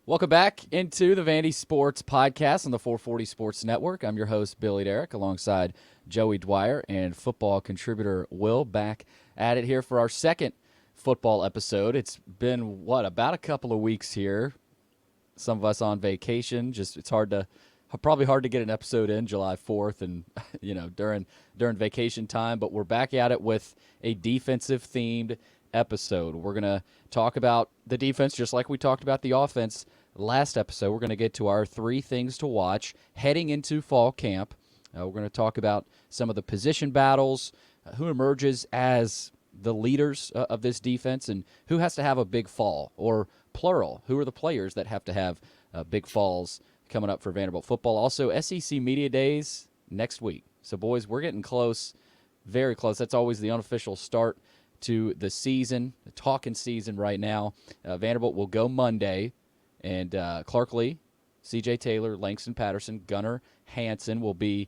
Welcome back into the Vandy Sports Podcast on the 440 Sports Network. I'm your host, Billy Derrick, alongside Joey Dwyer and football contributor Will, back at it here for our second football episode. It's been, about a couple of weeks here. Some of us on vacation. It's probably hard to get an episode in July 4th and, during vacation time. But we're back at it with a defensive-themed episode. We're going to talk about the defense just like we talked about the offense last episode. We're going to get to our 3 things to watch heading into fall camp. We're going to talk about some of the position battles, who emerges as the leaders of this defense, and who has to have a big fall, or plural, who are the players that have to have big falls coming up for Vanderbilt football. Also, SEC Media Days next week. So, boys, we're getting close, very close. That's always the unofficial start to the season, the talking season right now. Vanderbilt will go Monday, and Clark Lea, C.J. Taylor, Langston Patterson, Gunnar Hansen will be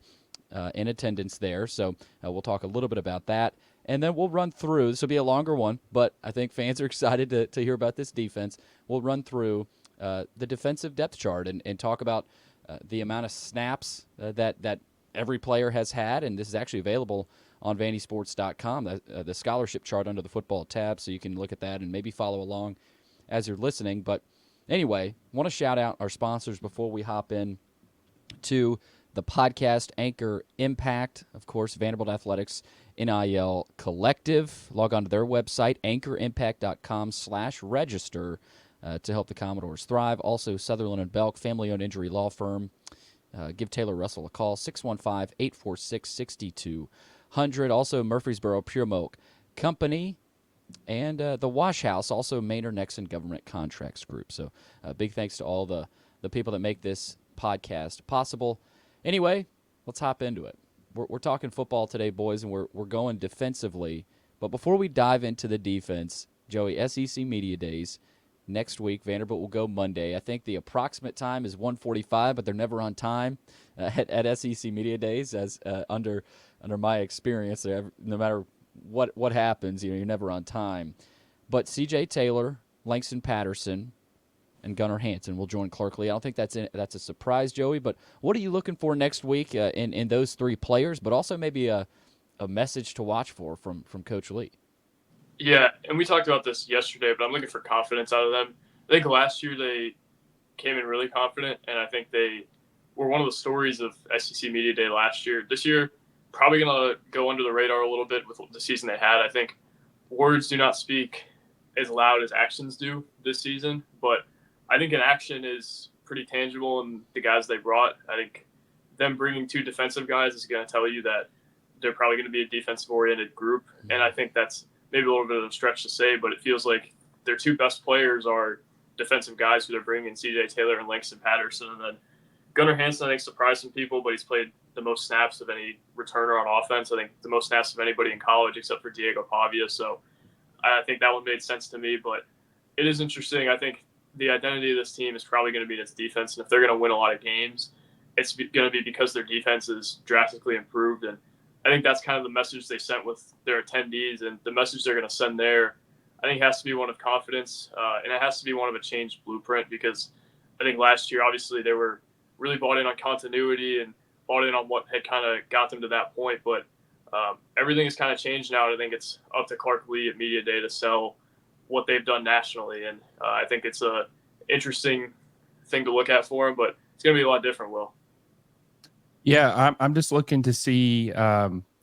in attendance there. So we'll talk a little bit about that. And then we'll run through, this will be a longer one, but I think fans are excited to hear about this defense. We'll run through the defensive depth chart and talk about the amount of snaps that every player has had, and this is actually available on VandySports.com, the scholarship chart under the football tab, so you can look at that and maybe follow along as you're listening. But anyway, want to shout out our sponsors before we hop in to the podcast. Anchor Impact, of course, Vanderbilt Athletics NIL Collective. Log on to their website, anchorimpact.com/register to help the Commodores thrive. Also, Sutherland & Belk, family-owned injury law firm. Give Taylor Russell a call, 615-846-6200. Also, Murfreesboro Pure Milk Company. And the Wash House, also Maynard Nexon Government Contracts Group. So big thanks to all the people that make this podcast possible. Anyway, let's hop into it. We're talking football today, boys, and we're going defensively. But before we dive into the defense, Joey, SEC Media Days next week. Vanderbilt will go Monday. I think the approximate time is 1:45, but they're never on time at SEC Media Days, as under my experience. No matter what happens, you're never on time. But C.J. Taylor, Langston Patterson, and Gunnar Hansen will join Clark Lea. I don't think that's a surprise, Joey, but what are you looking for next week in those 3 players, but also maybe a message to watch for from Coach Lea? Yeah, and we talked about this yesterday, but I'm looking for confidence out of them. I think last year they came in really confident, and I think they were one of the stories of SEC Media Day last year. This year, probably going to go under the radar a little bit with the season they had. I think words do not speak as loud as actions do this season, but I think an action is pretty tangible in the guys they brought. I think them bringing 2 defensive guys is going to tell you that they're probably going to be a defensive-oriented group, and I think that's maybe a little bit of a stretch to say, but it feels like their 2 best players are defensive guys who they're bringing, C.J. Taylor and Langston Patterson. And then Gunnar Hansen, I think, surprised some people, but he's played the most snaps of any returner on offense. I think the most snaps of anybody in college except for Diego Pavia. So I think that one made sense to me, but it is interesting. I think the identity of this team is probably going to be its defense, and if they're going to win a lot of games, it's going to be because their defense is drastically improved. And I think that's kind of the message they sent with their attendees, and the message they're going to send there, I think, has to be one of confidence, and it has to be one of a changed blueprint, because I think last year, obviously, they were really bought in on continuity and bought in on what had kind of got them to that point, but everything has kind of changed now, and I think it's up to Clark Lea at Media Day to sell what they've done nationally, and I think it's a interesting thing to look at for them, but it's going to be a lot different, Will. Yeah, I'm just looking to see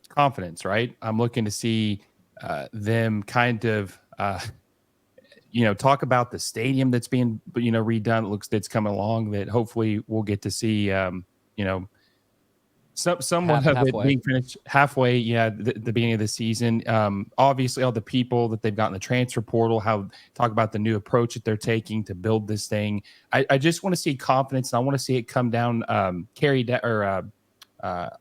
confidence, right? I'm looking to see them kind of, talk about the stadium that's being, redone. It looks that's coming along. That hopefully we'll get to see, somewhat of it being finished halfway. Yeah, the beginning of the season. Obviously, all the people that they've got in the transfer portal. Talk about the new approach that they're taking to build this thing. I just want to see confidence, and I want to see it come down,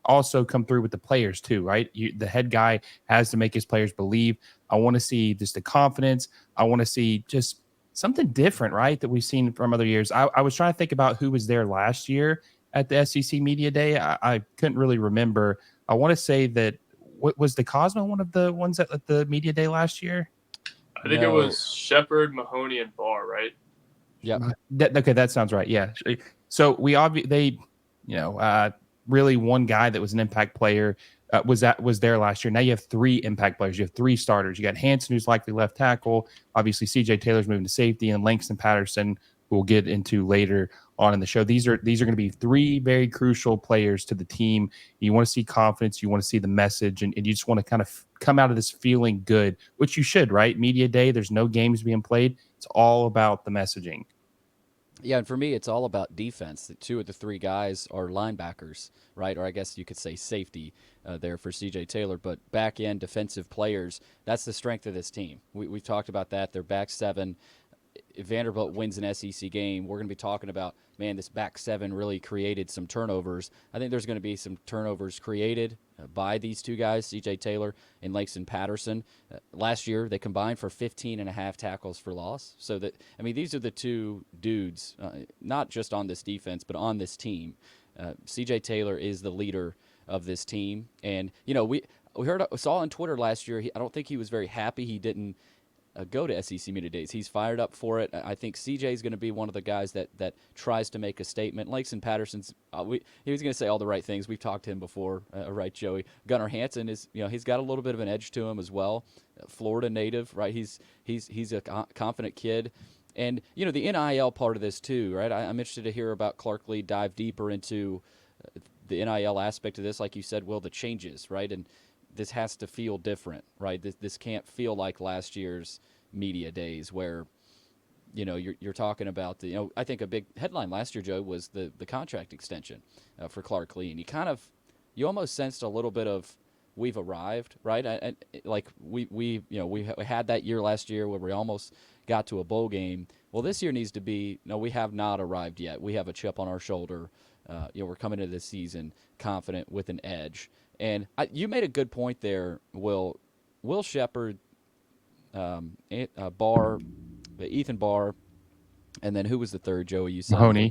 also come through with the players too, right? The head guy has to make his players believe. I want to see just the confidence. I want to see just something different, right, that we've seen from other years. I was trying to think about who was there last year at the SEC Media Day. I couldn't really remember. I want to say that, was the Cosmo one of the ones at the Media Day last year? I think it was Shepard, Mahoney, and Barr, right? Yep. Okay, that sounds right. Yeah. So they, really one guy that was an impact player was there last year. Now you have three impact players. You have three starters. You got Hanson, who's likely left tackle. Obviously, C.J. Taylor's moving to safety, and Langston Patterson, who we'll get into later on in the show. These are going to be three very crucial players to the team. You want to see confidence. You want to see the message, and you just want to kind of come out of this feeling good, which you should, right? Media day, there's no games being played. It's all about the messaging. Yeah, and for me, it's all about defense. The two of the three guys are linebackers, right? Or I guess you could say safety there for C.J. Taylor. But back end defensive players, that's the strength of this team. We've talked about that. They're back seven. If Vanderbilt wins an SEC game, we're going to be talking about, man, this back seven really created some turnovers. I think there's going to be some turnovers created by these two guys, C.J. Taylor and Langston Patterson. Last year, they combined for 15 and a half tackles for loss. So these are the two dudes, not just on this defense, but on this team. C.J. Taylor is the leader of this team, and we saw on Twitter last year. I don't think he was very happy he didn't go to SEC Media Days. He's fired up for it. I think CJ is going to be one of the guys that tries to make a statement. Langston Patterson's, he was going to say all the right things. We've talked to him before, right, Joey? Gunnar Hansen is, he's got a little bit of an edge to him as well. Florida native, right? He's a confident kid. And, the NIL part of this too, right? I'm interested to hear about Clark Lea dive deeper into the NIL aspect of this. Like you said, Will, the changes, right? And this has to feel different, right? This can't feel like last year's media days where, you're talking about I think a big headline last year, Joe, was the contract extension for Clark Lea, and you almost sensed a little bit of we've arrived, right? Like we had that year last year where we almost got to a bowl game. Well, this year needs to be we have not arrived yet. We have a chip on our shoulder. We're coming into this season confident with an edge. And you made a good point there, Will. Will Shepard, Barr, Ethan Barr, and then who was the third, Joey? You said Mahoney.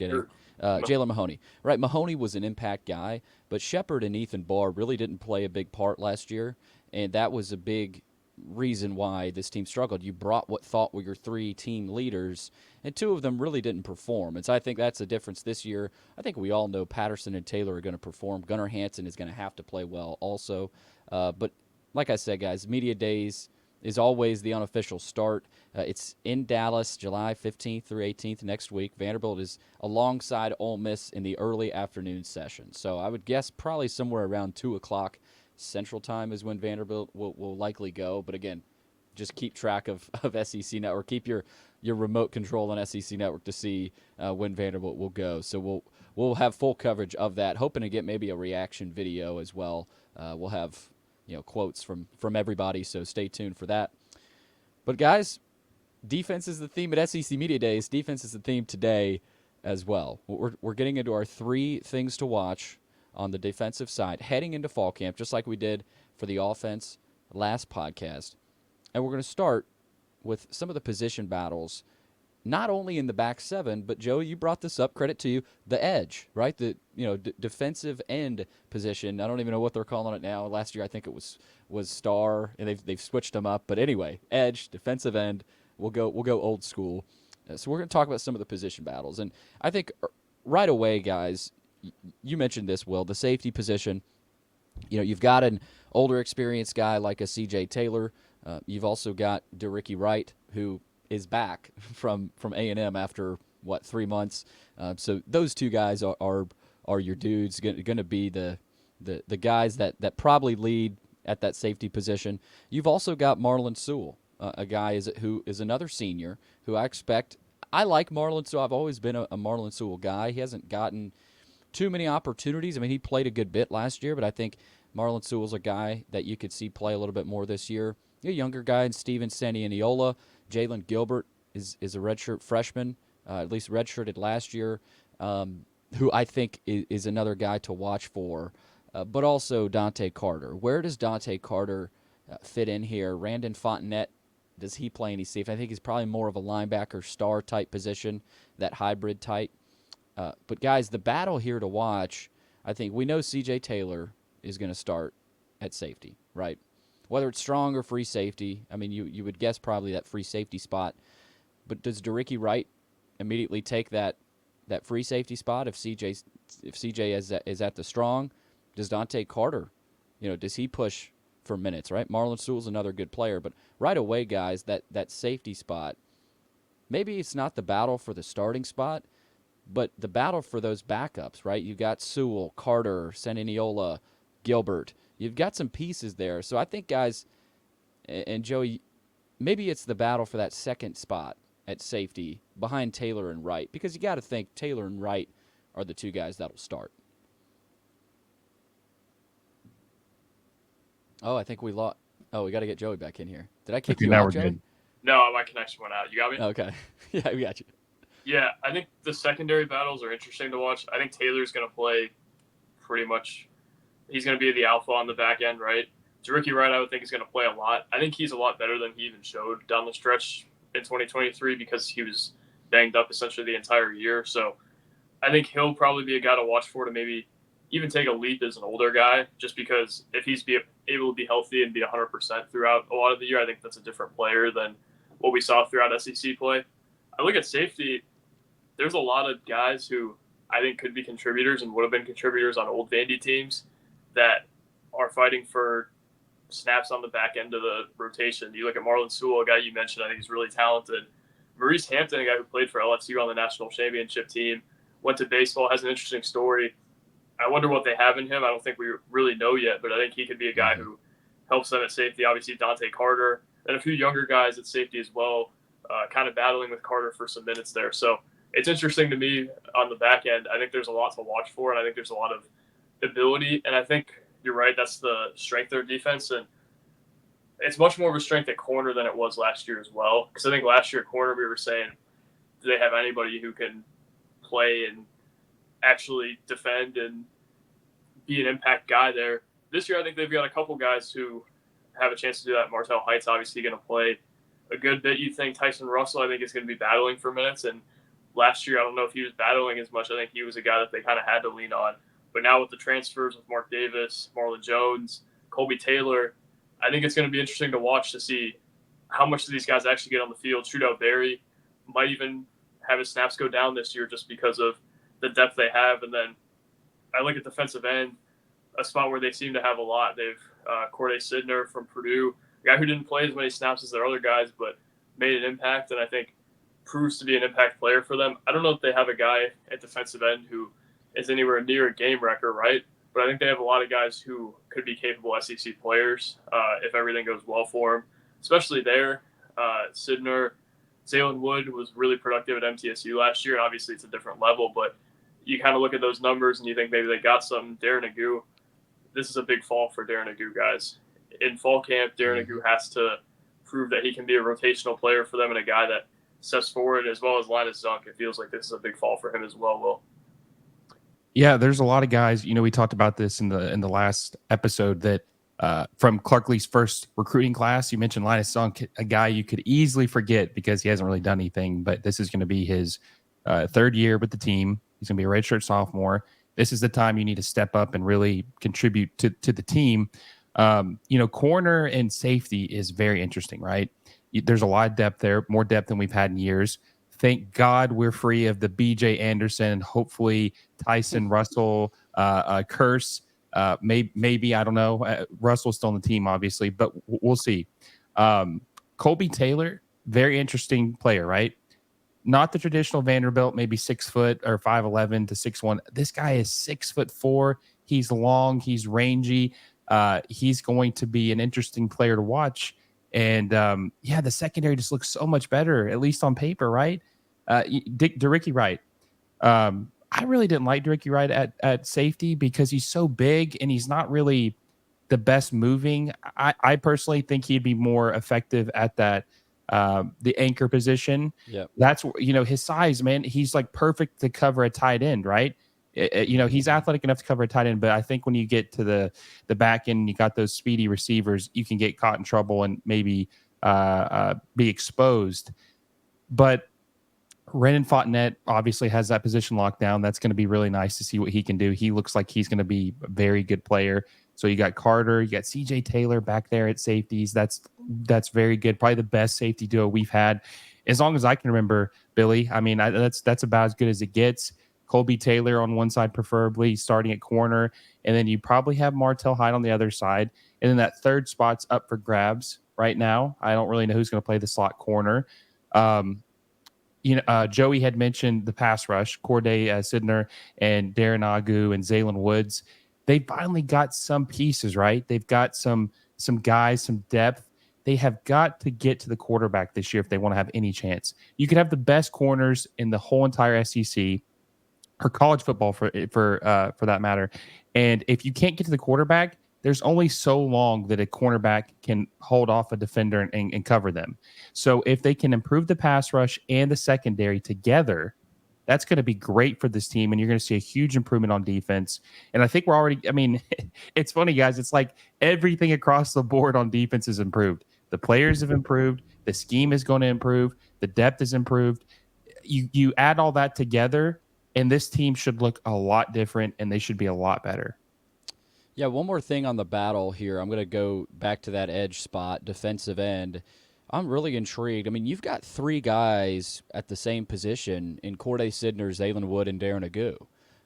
Jalen Mahoney. Right, Mahoney was an impact guy, but Shepard and Ethan Barr really didn't play a big part last year, and that was a big reason why this team struggled. You brought what thought were your three team leaders, and two of them really didn't perform. And so I think that's the difference this year. I think we all know Patterson and Taylor are going to perform. Gunnar Hansen is going to have to play well also. But like I said, guys, media days is always the unofficial start. It's in Dallas, July 15th through 18th next week. Vanderbilt is alongside Ole Miss in the early afternoon session. So I would guess probably somewhere around 2 o'clock Central Time is when Vanderbilt will likely go. But again, just keep track of SEC Network. Keep your remote control on SEC Network to see when Vanderbilt will go. So we'll have full coverage of that. Hoping to get maybe a reaction video as well. We'll have quotes from everybody. So stay tuned for that. But guys, defense is the theme at SEC Media Days. Defense is the theme today as well. We're getting into our 3 things to watch on the defensive side, heading into fall camp, just like we did for the offense last podcast. And we're going to start with some of the position battles, not only in the back seven, but Joe, you brought this up, credit to you, the edge, right? The defensive end position. I don't even know what they're calling it now. Last year I think it was star, and they've switched them up. But anyway, edge, defensive end, we'll go old school. So we're going to talk about some of the position battles. And I think right away, guys, you mentioned this, Will, the safety position. You've got an older, experienced guy like a C.J. Taylor. You've also got Derrick Wright, who is back from A&M after 3 months. So those two guys are your dudes. Going to be the guys that probably lead at that safety position. You've also got Marlon Sewell, a guy who is another senior who I expect. I like Marlon Sewell. I've always been a Marlon Sewell guy. He hasn't gotten too many opportunities. I mean, he played a good bit last year, but I think Marlon Sewell's a guy that you could see play a little bit more this year. A younger guy in Steven Sanianiola. Jalen Gilbert is a redshirt freshman, at least redshirted last year, who I think is another guy to watch for. But also Dante Carter. Where does Dante Carter fit in here? Randon Fontenette, does he play any safety? I think he's probably more of a linebacker star type position, that hybrid type. But guys, the battle here to watch, I think we know C.J. Taylor is going to start at safety, right? Whether it's strong or free safety, I mean, you would guess probably that free safety spot. But does Derrick Wright immediately take that free safety spot if CJ is at the strong? Does Dante Carter, does he push for minutes, right? Marlon Sewell's another good player, but right away, guys, that safety spot, maybe it's not the battle for the starting spot, but the battle for those backups, right? You've got Sewell, Carter, Saneniola, Gilbert. You've got some pieces there. So I think, guys, and Joey, maybe it's the battle for that second spot at safety behind Taylor and Wright, because you got to think Taylor and Wright are the two guys that'll start. Oh, I think we lost. Oh, we got to get Joey back in here. Did I kick you out, Joey? Good. No, my connection went out. You got me? Okay. Yeah, we got you. Yeah, I think the secondary battles are interesting to watch. I think Taylor's going to play pretty much. He's going to be the alpha on the back end, right? Derrick Wright, I would think, is going to play a lot. I think he's a lot better than he even showed down the stretch in 2023 because he was banged up essentially the entire year. So I think he'll probably be a guy to watch for to maybe even take a leap as an older guy, just because if he's able to be healthy and be 100% throughout a lot of the year, I think that's a different player than what we saw throughout SEC play. I look at safety. There's a lot of guys who I think could be contributors and would have been contributors on old Vandy teams that are fighting for snaps on the back end of the rotation. You look at Marlon Sewell, a guy you mentioned, I think he's really talented. Maurice Hampton, a guy who played for LSU on the national championship team, went to baseball, has an interesting story. I wonder what they have in him. I don't think we really know yet, but I think he could be a guy who helps them at safety. Obviously, Dante Carter and a few younger guys at safety as well, kind of battling with Carter for some minutes there. So it's interesting to me on the back end. I think there's a lot to watch for, and I think there's a lot of ability. And I think you're right. That's the strength of their defense. And it's much more of a strength at corner than it was last year as well. Because I think last year at corner, we were saying, do they have anybody who can play and actually defend and be an impact guy there? This year, I think they've got a couple guys who have a chance to do that. Martell Height's obviously going to play a good bit. You think Tyson Russell, I think, is going to be battling for minutes. And last year, I don't know if he was battling as much. I think he was a guy that they kind of had to lean on. But now with the transfers with Mark Davis, Marlon Jones, Colby Taylor, I think it's going to be interesting to watch to see how much of these guys actually get on the field. Shootout Berry might even have his snaps go down this year just because of the depth they have. And then I look at defensive end, a spot where they seem to have a lot. They've Corday Sidner from Purdue, a guy who didn't play as many snaps as their other guys, but made an impact, and I think proves to be an impact player for them. I don't know if they have a guy at defensive end who is anywhere near a game wrecker, right? But I think they have a lot of guys who could be capable SEC players if everything goes well for them, especially there. Sidner, Zaylen Wood was really productive at MTSU last year, and obviously it's a different level, but you kind of look at those numbers and you think maybe they got some. Darren Agu, this is a big fall for Darren Agu, guys. In fall camp, Darren Agu has to prove that he can be a rotational player for them and a guy that steps forward, as well as Linus Zunk. It feels like this is a big fall for him as well, Will. Yeah, there's a lot of guys. We talked about this in the last episode that from Clark Lea's first recruiting class, you mentioned Linus Zunk, a guy you could easily forget because he hasn't really done anything. But this is going to be his third year with the team. He's going to be a redshirt sophomore. This is the time you need to step up and really contribute to the team. Corner and safety is very interesting, right? There's a lot of depth there, more depth than we've had in years. Thank God we're free of the BJ Anderson, hopefully Tyson Russell curse. Maybe, I don't know. Russell's still on the team, obviously, but we'll see. Colby Taylor, very interesting player, right? Not the traditional Vanderbilt, maybe 6 foot or 5'11" to 6'1". This guy is 6'4". He's long. He's rangy. He's going to be an interesting player to watch. And the secondary just looks so much better, at least on paper, right? Derrick Wright. I really didn't like Derrick Wright at safety because he's so big and he's not really the best moving. I personally think he'd be more effective at that the anchor position. Yeah, that's his size, man. He's like perfect to cover a tight end, right? He's athletic enough to cover a tight end, but I think when you get to the back end, you got those speedy receivers, you can get caught in trouble and maybe be exposed. But Renan Fontenette obviously has that position locked down. That's going to be really nice to see what he can do. He looks like he's going to be a very good player. So you got Carter, you got CJ Taylor back there at safeties. That's very good. Probably the best safety duo we've had as long as I can remember Billy. I mean, that's about as good as it gets. Colby Taylor on one side, preferably starting at corner, and then you probably have Martell Hyde on the other side, and then that third spot's up for grabs right now. I don't really know who's going to play the slot corner. Joey had mentioned the pass rush, Corday Sidner and Darren Agu and Zaylen Woods. They finally got some pieces, right? They've got some guys, some depth. They have got to get to the quarterback this year if they want to have any chance. You could have the best corners in the whole entire SEC or college football for that matter. And if you can't get to the quarterback, there's only so long that a cornerback can hold off a defender and cover them. So if they can improve the pass rush and the secondary together, that's going to be great for this team. And you're going to see a huge improvement on defense. And I think we're already, I mean, it's funny, guys. It's like everything across the board on defense is improved. The players have improved. The scheme is going to improve. The depth is improved. You add all that together, and this team should look a lot different, and they should be a lot better. Yeah, one more thing on the battle here. I'm going to go back to that edge spot, defensive end. I'm really intrigued. I mean, you've got three guys at the same position in Corday Sidner, Zaylen Wood, and Darren Agu.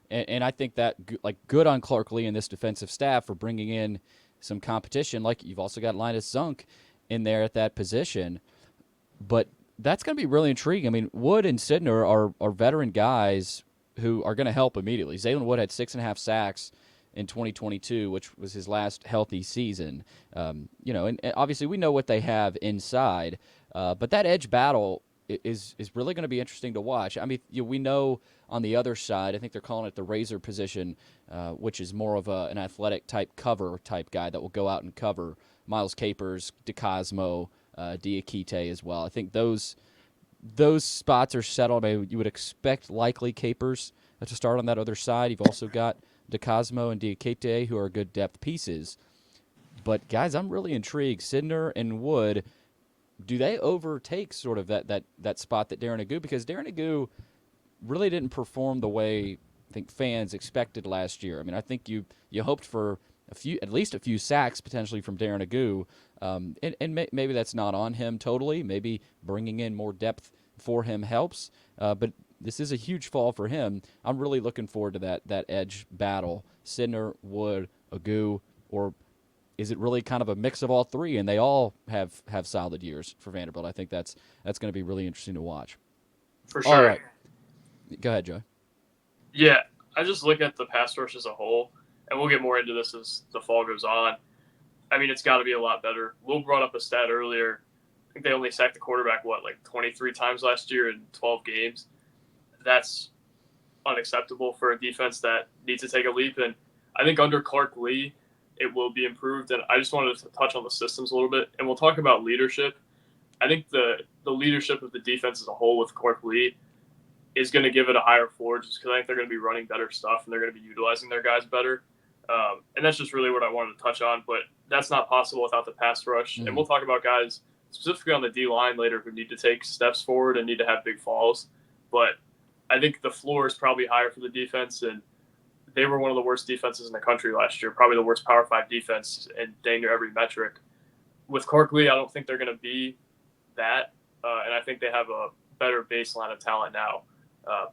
And I think that, like, good on Clark Lea and this defensive staff for bringing in some competition. Like, you've also got Linus Zunk in there at that position. But that's going to be really intriguing. I mean, Wood and Sidner are veteran guys who are going to help immediately. Zaylen Wood had 6.5 sacks in 2022, which was his last healthy season. And obviously we know what they have inside, but that edge battle is really going to be interesting to watch. I mean, we know on the other side, I think they're calling it the razor position, which is more of an athletic type cover type guy that will go out and cover Miles Capers, DeCosmo, Diakite as well. I think those spots are settled. I mean, you would expect likely Capers to start on that other side. You've also got DeCosmo and Diakite, who are good depth pieces. But, guys, I'm really intrigued. Sidner and Wood, do they overtake sort of that spot that Darren Agu? Because Darren Agu really didn't perform the way I think fans expected last year. I mean, I think you hoped for at least a few sacks potentially from Darren Agu, and maybe that's not on him totally. Maybe bringing in more depth for him helps. But this is a huge fall for him. I'm really looking forward to that edge battle. Sidner, Wood, Agu, or is it really kind of a mix of all three, and they all have solid years for Vanderbilt? I think that's going to be really interesting to watch. For sure. All right. Go ahead, Joey. Yeah, I just look at the pass rush as a whole, and we'll get more into this as the fall goes on. I mean, it's got to be a lot better. Will brought up a stat earlier. I think they only sacked the quarterback, 23 times last year in 12 games. That's unacceptable for a defense that needs to take a leap. And I think under Clark Lea, it will be improved. And I just wanted to touch on the systems a little bit. And we'll talk about leadership. I think the leadership of the defense as a whole with Clark Lea is going to give it a higher floor just because I think they're going to be running better stuff and they're going to be utilizing their guys better. And that's just really what I wanted to touch on. But that's not possible without the pass rush. Mm-hmm. And we'll talk about guys specifically on the D-line later who need to take steps forward and need to have big falls. But I think the floor is probably higher for the defense, and they were one of the worst defenses in the country last year, probably the worst Power 5 defense in dang near every metric. With Clark Lea, I don't think they're going to be that, and I think they have a better baseline of talent now.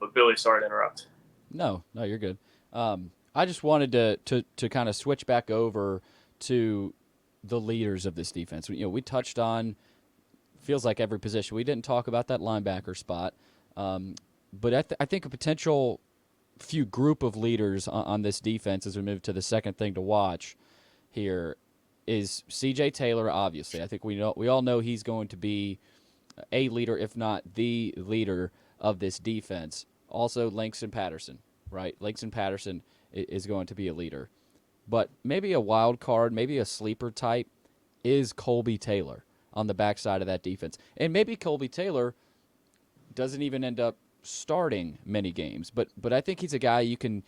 But Billy, sorry to interrupt. No, you're good. I just wanted to kind of switch back over to the leaders of this defense. We touched on, feels like every position. We didn't talk about that linebacker spot. But I think a potential few group of leaders on this defense as we move to the second thing to watch here is C.J. Taylor, obviously. I think we all know he's going to be a leader, if not the leader of this defense. Also, Langston Patterson, right? Langston Patterson is going to be a leader. But maybe a wild card, maybe a sleeper type is Colby Taylor on the backside of that defense. And maybe Colby Taylor doesn't even end up starting many games, but I think he's a guy you can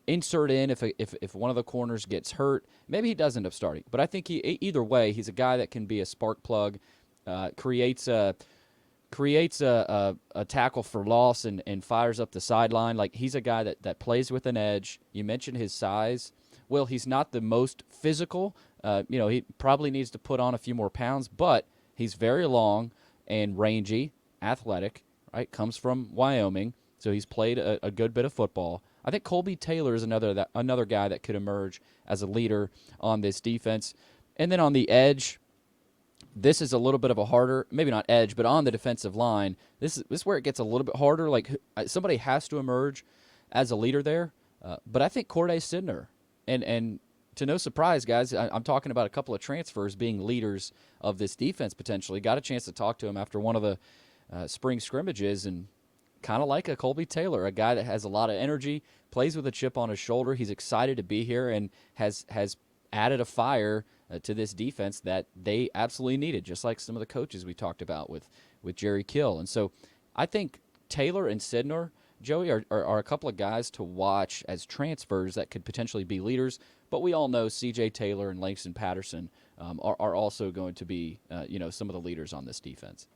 insert in if one of the corners gets hurt. Maybe he does end up starting, but I think either way he's a guy that can be a spark plug, creates a tackle for loss and fires up the sideline. Like, he's a guy that plays with an edge. You mentioned his size. Well, he's not the most physical. He probably needs to put on a few more pounds, but he's very long and rangy, athletic. right? Comes from Wyoming, so he's played a good bit of football. I think Colby Taylor is another guy that could emerge as a leader on this defense. And then on the edge, this is a little bit of a harder, maybe not edge, but on the defensive line, this is where it gets a little bit harder. Like somebody has to emerge as a leader there. But I think Corday Sidner, and to no surprise, guys, I'm talking about a couple of transfers being leaders of this defense potentially. Got a chance to talk to him after one of the spring scrimmages, and kind of like a Colby Taylor, a guy that has a lot of energy, plays with a chip on his shoulder. He's excited to be here and has added a fire to this defense that they absolutely needed, just like some of the coaches we talked about with Jerry Kill. And so I think Taylor and Sidner, Joey, are a couple of guys to watch as transfers that could potentially be leaders. But we all know C.J. Taylor and Langston Patterson are also going to be some of the leaders on this defense.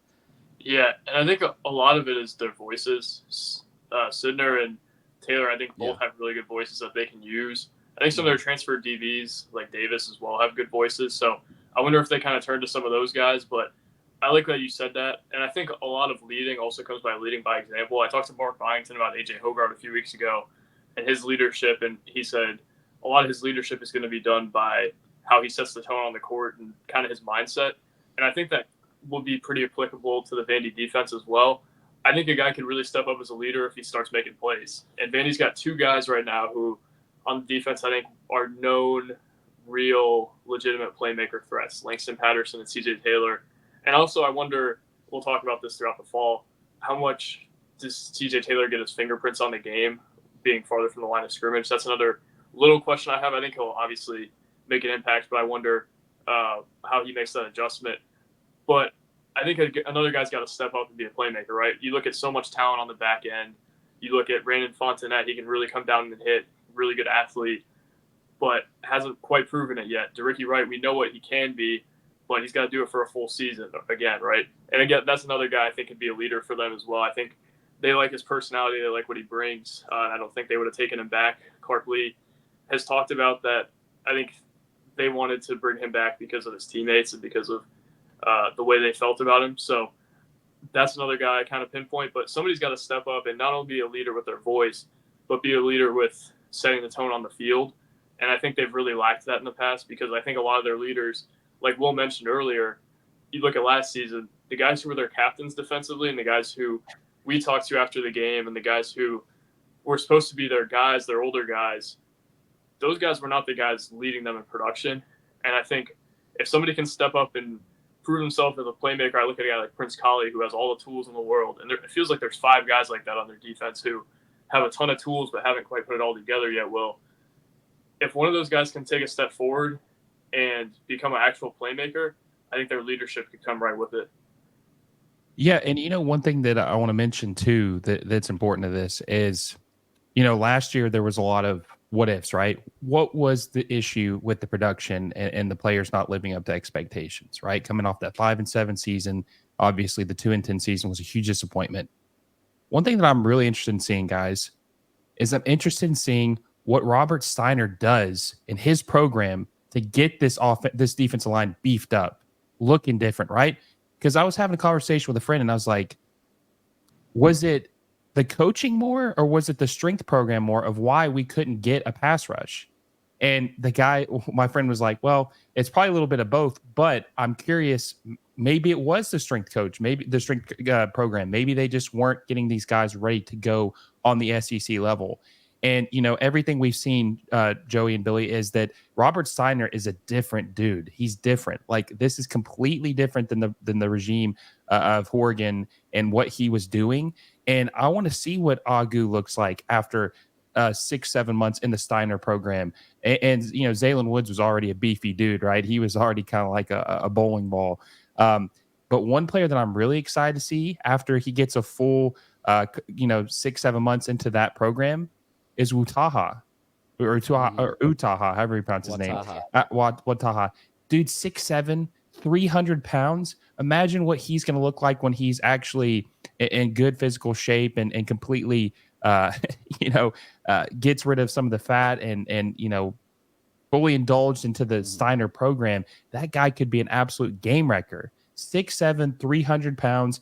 Yeah, and I think a lot of it is their voices. Sidner and Taylor, I think both have really good voices that they can use. I think some of their transfer DBs, like Davis as well, have good voices. So I wonder if they kind of turn to some of those guys. But I like that you said that. And I think a lot of leading also comes by leading by example. I talked to Mark Byington about A.J. Hogarth a few weeks ago and his leadership, and he said a lot of his leadership is going to be done by how he sets the tone on the court and kind of his mindset. And I think that will be pretty applicable to the Vandy defense as well. I think a guy can really step up as a leader if he starts making plays. And Vandy's got two guys right now who, on the defense, I think are known, real, legitimate playmaker threats, Langston Patterson and C.J. Taylor. And also, I wonder, we'll talk about this throughout the fall, how much does C.J. Taylor get his fingerprints on the game being farther from the line of scrimmage? That's another little question I have. I think he'll obviously make an impact, but I wonder how he makes that adjustment. But I think another guy's got to step up and be a playmaker, right? You look at so much talent on the back end. You look at Brandon Fontenette, he can really come down and hit, really good athlete, but hasn't quite proven it yet. Derrick Wright, we know what he can be, but he's got to do it for a full season again, right? And again, that's another guy I think could be a leader for them as well. I think they like his personality. They like what he brings. And I don't think they would have taken him back. Clark Lea has talked about that. I think they wanted to bring him back because of his teammates and because of the way they felt about him. So that's another guy I kind of pinpoint. But somebody's got to step up and not only be a leader with their voice, but be a leader with setting the tone on the field. And I think they've really lacked that in the past because I think a lot of their leaders, like Will mentioned earlier, you look at last season, the guys who were their captains defensively and the guys who we talked to after the game and the guys who were supposed to be their guys, their older guys, those guys were not the guys leading them in production. And I think if somebody can step up and prove himself as a playmaker, I look at a guy like Prince Colley who has all the tools in the world. And it feels like there's 5 guys like that on their defense who have a ton of tools but haven't quite put it all together yet. Well, if one of those guys can take a step forward and become an actual playmaker, I think their leadership could come right with it. Yeah, and one thing that I want to mention too that's important to this is, last year there was a lot of what ifs, right? What was the issue with the production and the players not living up to expectations, right? Coming off that 5-7 season, obviously the 2-10 season was a huge disappointment. One thing that I'm really interested in seeing, guys, is I'm interested in seeing what Robert Steiner does in his program to get this defensive line beefed up, looking different, right? Because I was having a conversation with a friend and I was like, was it the coaching more or was it the strength program more of why we couldn't get a pass rush? And my friend was like, well, it's probably a little bit of both, but I'm curious, maybe it was the strength coach, maybe the strength program, maybe they just weren't getting these guys ready to go on the SEC level. And, everything we've seen, Joey and Billy, is that Robert Steiner is a different dude. He's different. Like, this is completely different than the regime of Oregon and what he was doing. And I want to see what Agu looks like after 6-7 months in the Steiner program. And Zaylen Woods was already a beefy dude, right? He was already kind of like a bowling ball. But one player that I'm really excited to see after he gets a full, 6-7 months into that program is Utaha or Utaha, however you pronounce his name. Wataha. Dude, 6'7", 300 pounds. Imagine what he's going to look like when he's actually in good physical shape and completely, gets rid of some of the fat and fully indulged into the Steiner program. That guy could be an absolute game wrecker. 6'7", 300 pounds.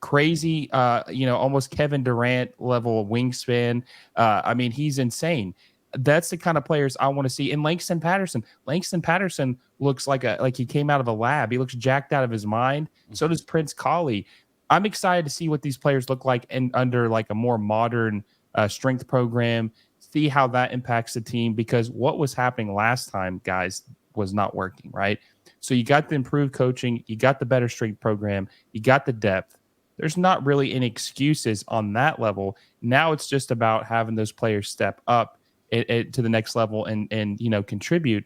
crazy, almost Kevin Durant level wingspan. I mean, he's insane. That's the kind of players I want to see. And Langston Patterson. Langston Patterson looks like he came out of a lab. He looks jacked out of his mind. So does Prince Colley. I'm excited to see what these players look like under like a more modern strength program. See how that impacts the team, because what was happening last time, guys, was not working, right? So you got the improved coaching, you got the better strength program, you got the depth. There's not really any excuses on that level. Now it's just about having those players step up to the next level and contribute.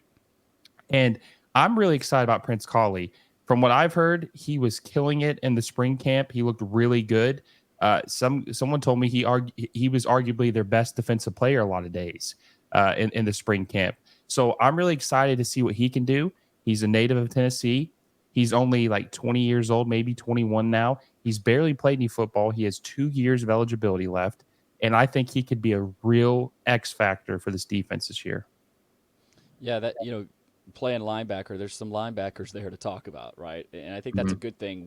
And I'm really excited about Prince Colley. From what I've heard, he was killing it in the spring camp. He looked really good. Someone told me he was arguably their best defensive player a lot of days in the spring camp. So I'm really excited to see what he can do. He's a native of Tennessee. He's only like 20 years old, maybe 21 now. He's barely played any football. He has 2 years of eligibility left. And I think he could be a real X factor for this defense this year. Yeah, that playing linebacker, there's some linebackers there to talk about, right? And I think that's a good thing.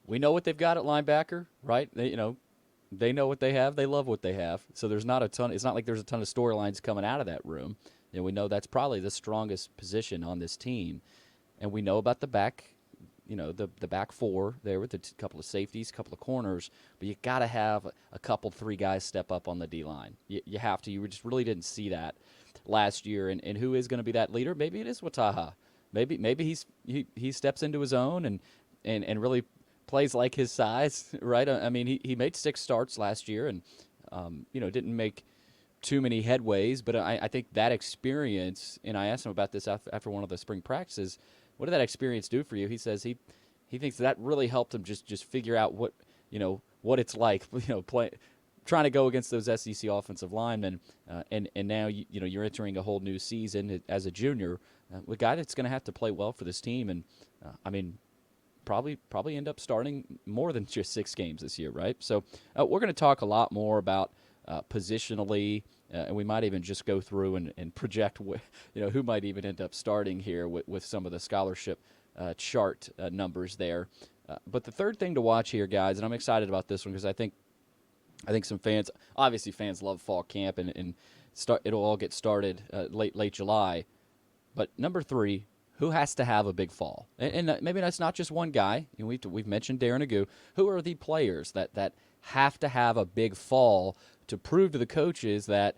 We know what they've got at linebacker, right? They know what they have. They love what they have. So there's not a ton. It's not like there's a ton of storylines coming out of that room. We know that's probably the strongest position on this team, and we know about the back, the back four there with a couple of safeties, couple of corners. But you got to have a couple, 3 guys step up on the D line. You have to. You just really didn't see that last year. And who is going to be that leader? Maybe it is Wataha. Maybe he steps into his own and really plays like his size, right? I mean, he made 6 starts last year and didn't make too many headways, but I think that experience, and I asked him about this after one of the spring practices, what did that experience do for you? He says he thinks that really helped him just figure out what it's like, trying to go against those SEC offensive linemen, and now you're entering a whole new season as a junior, a guy that's going to have to play well for this team, and I mean, probably end up starting more than just 6 games this year, right? So we're going to talk a lot more about positionally, and we might even just go through and project who might even end up starting here with some of the scholarship chart numbers there. But the third thing to watch here, guys, and I'm excited about this one because I think some fans love fall camp and it'll all get started late July. But number 3, who has to have a big fall? And maybe that's not just one guy. We've mentioned Darren Agu. Who are the players that have to have a big fall to prove to the coaches that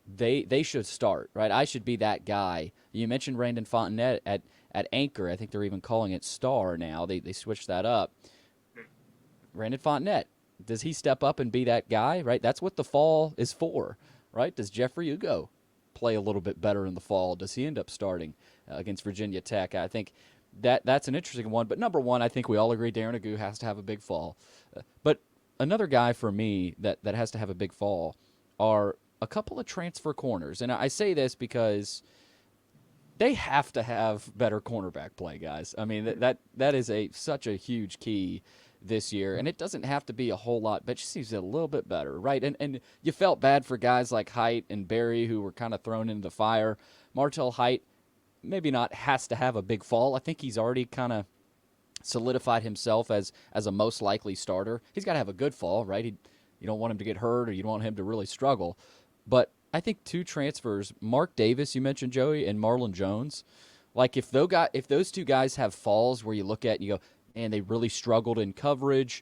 they should start, right? I should be that guy. You mentioned Brandon Fontenette at anchor. I think they're even calling it star now. They switched that up. Brandon Fontenette, does he step up and be that guy, right? That's what the fall is for, right? Does Jeffrey Ugo play a little bit better in the fall? Does he end up starting against Virginia Tech? I think that's an interesting one. But number 1, I think we all agree Darren Agu has to have a big fall. But another guy for me that has to have a big fall are a couple of transfer corners. And I say this because they have to have better cornerback play, guys. I mean, that is such a huge key this year, and it doesn't have to be a whole lot, but it just seems a little bit better, right? And you felt bad for guys like Height and Berry who were kind of thrown into the fire. Martell Height maybe not has to have a big fall. I think he's already kind of solidified himself as a most likely starter. He's got to have a good fall, right? You don't want him to get hurt or you don't want him to really struggle. But I think 2 transfers, Mark Davis, you mentioned, Joey, and Marlon Jones, like if those 2 guys have falls where you look at and you go, and they really struggled in coverage,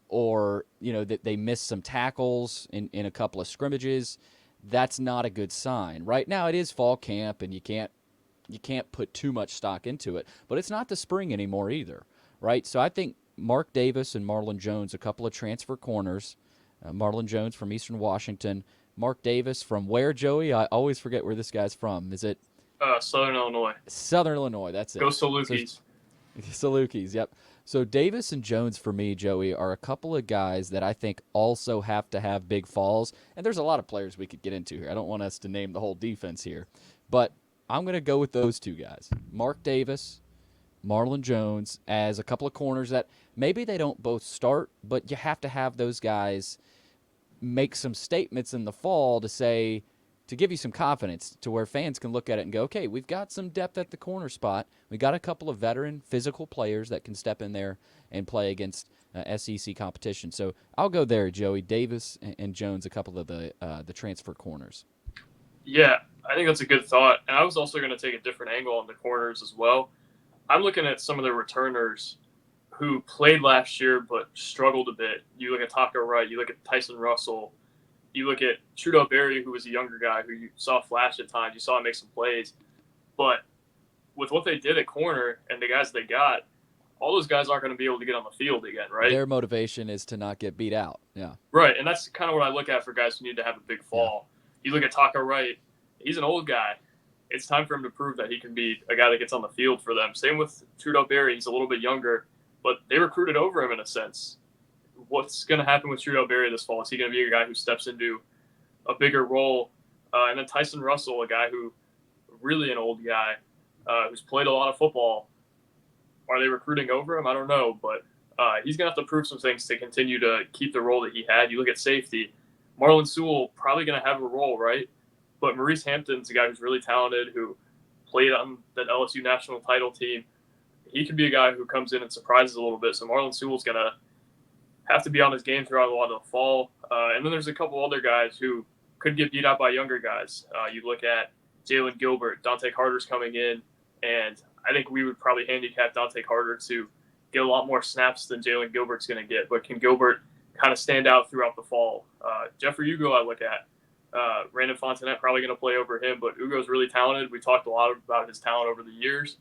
or that they missed some tackles in a couple of scrimmages, that's not a good sign. Right now it is fall camp, and you can't put too much stock into it, but it's not the spring anymore either, right? So I think Mark Davis and Marlon Jones, a couple of transfer corners, Marlon Jones from Eastern Washington, Mark Davis from where, Joey? I always forget where this guy's from. Is it Southern Illinois? Southern Illinois, that's it. Go Salukis. Salukis, yep. So Davis and Jones for me, Joey, are a couple of guys that I think also have to have big falls. And there's a lot of players we could get into here. I don't want us to name the whole defense here. But I'm going to go with those 2 guys, Mark Davis, Marlon Jones, as a couple of corners that maybe they don't both start, but you have to have those guys make some statements in the fall to give you some confidence to where fans can look at it and go, okay, we've got some depth at the corner spot. We got a couple of veteran physical players that can step in there and play against SEC competition. So I'll go there, Joey. Davis and Jones, a couple of the transfer corners. Yeah, I think that's a good thought. And I was also going to take a different angle on the corners as well. I'm looking at some of the returners who played last year but struggled a bit. You look at Taco Wright, you look at Tyson Russell, you look at Trudeau Berry, who was a younger guy who you saw flash at times. You saw him make some plays. But with what they did at corner and the guys they got, all those guys aren't going to be able to get on the field again, right? Their motivation is to not get beat out. Yeah. Right, and that's kind of what I look at for guys who need to have a big fall. Yeah. You look at Taco Wright, he's an old guy. It's time for him to prove that he can be a guy that gets on the field for them. Same with Trudeau Berry. He's a little bit younger, but they recruited over him in a sense. What's going to happen with Trudeau Berry this fall? Is he going to be a guy who steps into a bigger role? And then Tyson Russell, a guy who really an old guy who's played a lot of football. Are they recruiting over him? I don't know, but he's going to have to prove some things to continue to keep the role that he had. You look at safety. Marlon Sewell probably going to have a role, right? But Maurice Hampton's a guy who's really talented, who played on that LSU national title team. He could be a guy who comes in and surprises a little bit. So Marlon Sewell's going to have to be on his game throughout a lot of the fall. And then there's a couple other guys who could get beat out by younger guys. You look at Jalen Gilbert. Dante Carter's coming in, and I think we would probably handicap Dante Carter to get a lot more snaps than Jalen Gilbert's going to get. But can Gilbert kind of stand out throughout the fall? Jeffrey Ugo I look at. Brandon Fontenette probably going to play over him, but Ugo's really talented. We talked a lot about his talent over the years.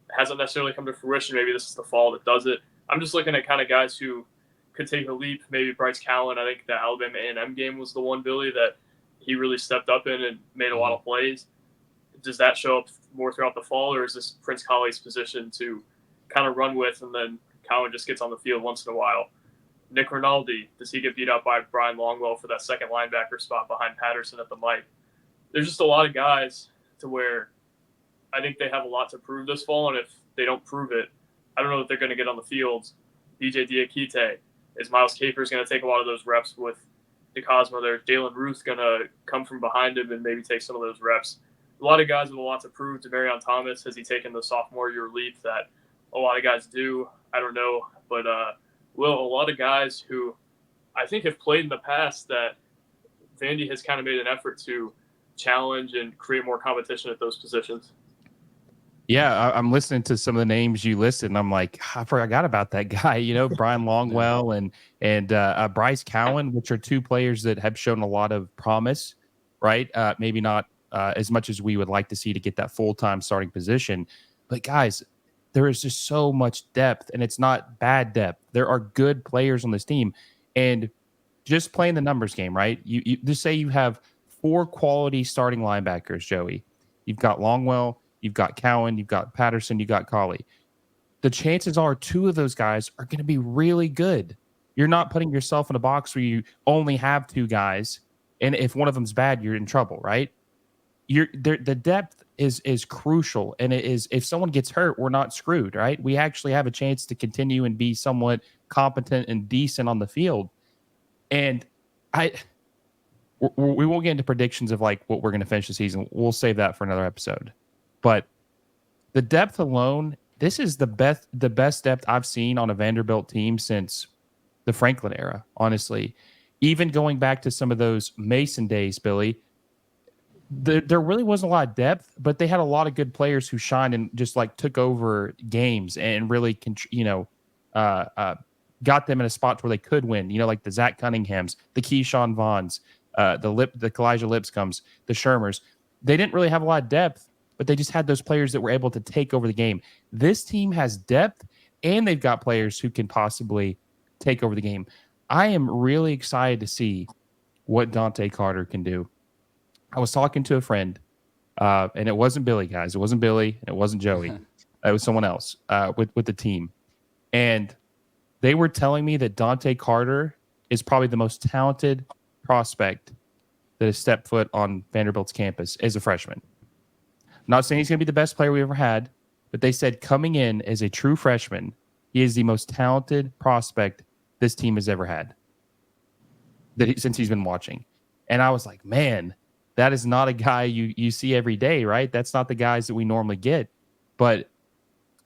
It hasn't necessarily come to fruition. Maybe this is the fall that does it. I'm just looking at kind of guys who could take a leap. Maybe Bryce Cowan. I think the Alabama A&M game was the one, Billy, that he really stepped up in and made a lot of plays. Does that show up more throughout the fall, or is this Prince Colley's position to kind of run with, and then Cowan just gets on the field once in a while? Nick Rinaldi, does he get beat up by Brian Longwell for that second linebacker spot behind Patterson at the mic? There's just a lot of guys to where I think they have a lot to prove this fall, and if they don't prove it, I don't know if they're going to get on the field. DJ Diakite, is Miles Capers going to take a lot of those reps with DeCosmo there? Jalen Ruth going to come from behind him and maybe take some of those reps? A lot of guys with a lot to prove. Demarion Thomas, has he taken the sophomore year leap that a lot of guys do? I don't know. But, a lot of guys who I think have played in the past that Vandy has kind of made an effort to challenge and create more competition at those positions. Yeah, I'm listening to some of the names you listed, and I'm like, I forgot about that guy. Brian Longwell and Bryce Cowan, which are two players that have shown a lot of promise, right? Maybe not as much as we would like to see to get that full-time starting position. But guys, there is just so much depth, and it's not bad depth. There are good players on this team. And just playing the numbers game, right? You just say you have 4 quality starting linebackers, Joey. You've got Longwell, you've got Cowan, you've got Patterson, you've got Colley. The chances are 2 of those guys are going to be really good. You're not putting yourself in a box where you only have 2 guys, and if one of them's bad, you're in trouble, right? The depth is crucial, and it is, if someone gets hurt, we're not screwed, right? We actually have a chance to continue and be somewhat competent and decent on the field. And we won't get into predictions of like what we're going to finish the season. We'll save that for another episode. But the depth alone, this is the best depth I've seen on a Vanderbilt team since the Franklin era, honestly. Even going back to some of those Mason days, Billy, there really wasn't a lot of depth, but they had a lot of good players who shined and just like took over games and really, got them in a spot where they could win. Like the Zach Cunninghams, the Keyshawn Vaughns, the Elijah Lipscombs, the Shermers. They didn't really have a lot of depth, but they just had those players that were able to take over the game. This team has depth, and they've got players who can possibly take over the game. I am really excited to see what Dante Carter can do. I was talking to a friend, and it wasn't Billy, guys. It wasn't Billy, and it wasn't Joey. It was someone else with the team. And they were telling me that Dante Carter is probably the most talented prospect that has stepped foot on Vanderbilt's campus as a freshman. I'm not saying he's going to be the best player we ever had, but they said coming in as a true freshman, he is the most talented prospect this team has ever had since he's been watching. And I was like, man, that is not a guy you see every day, right? That's not the guys that we normally get. But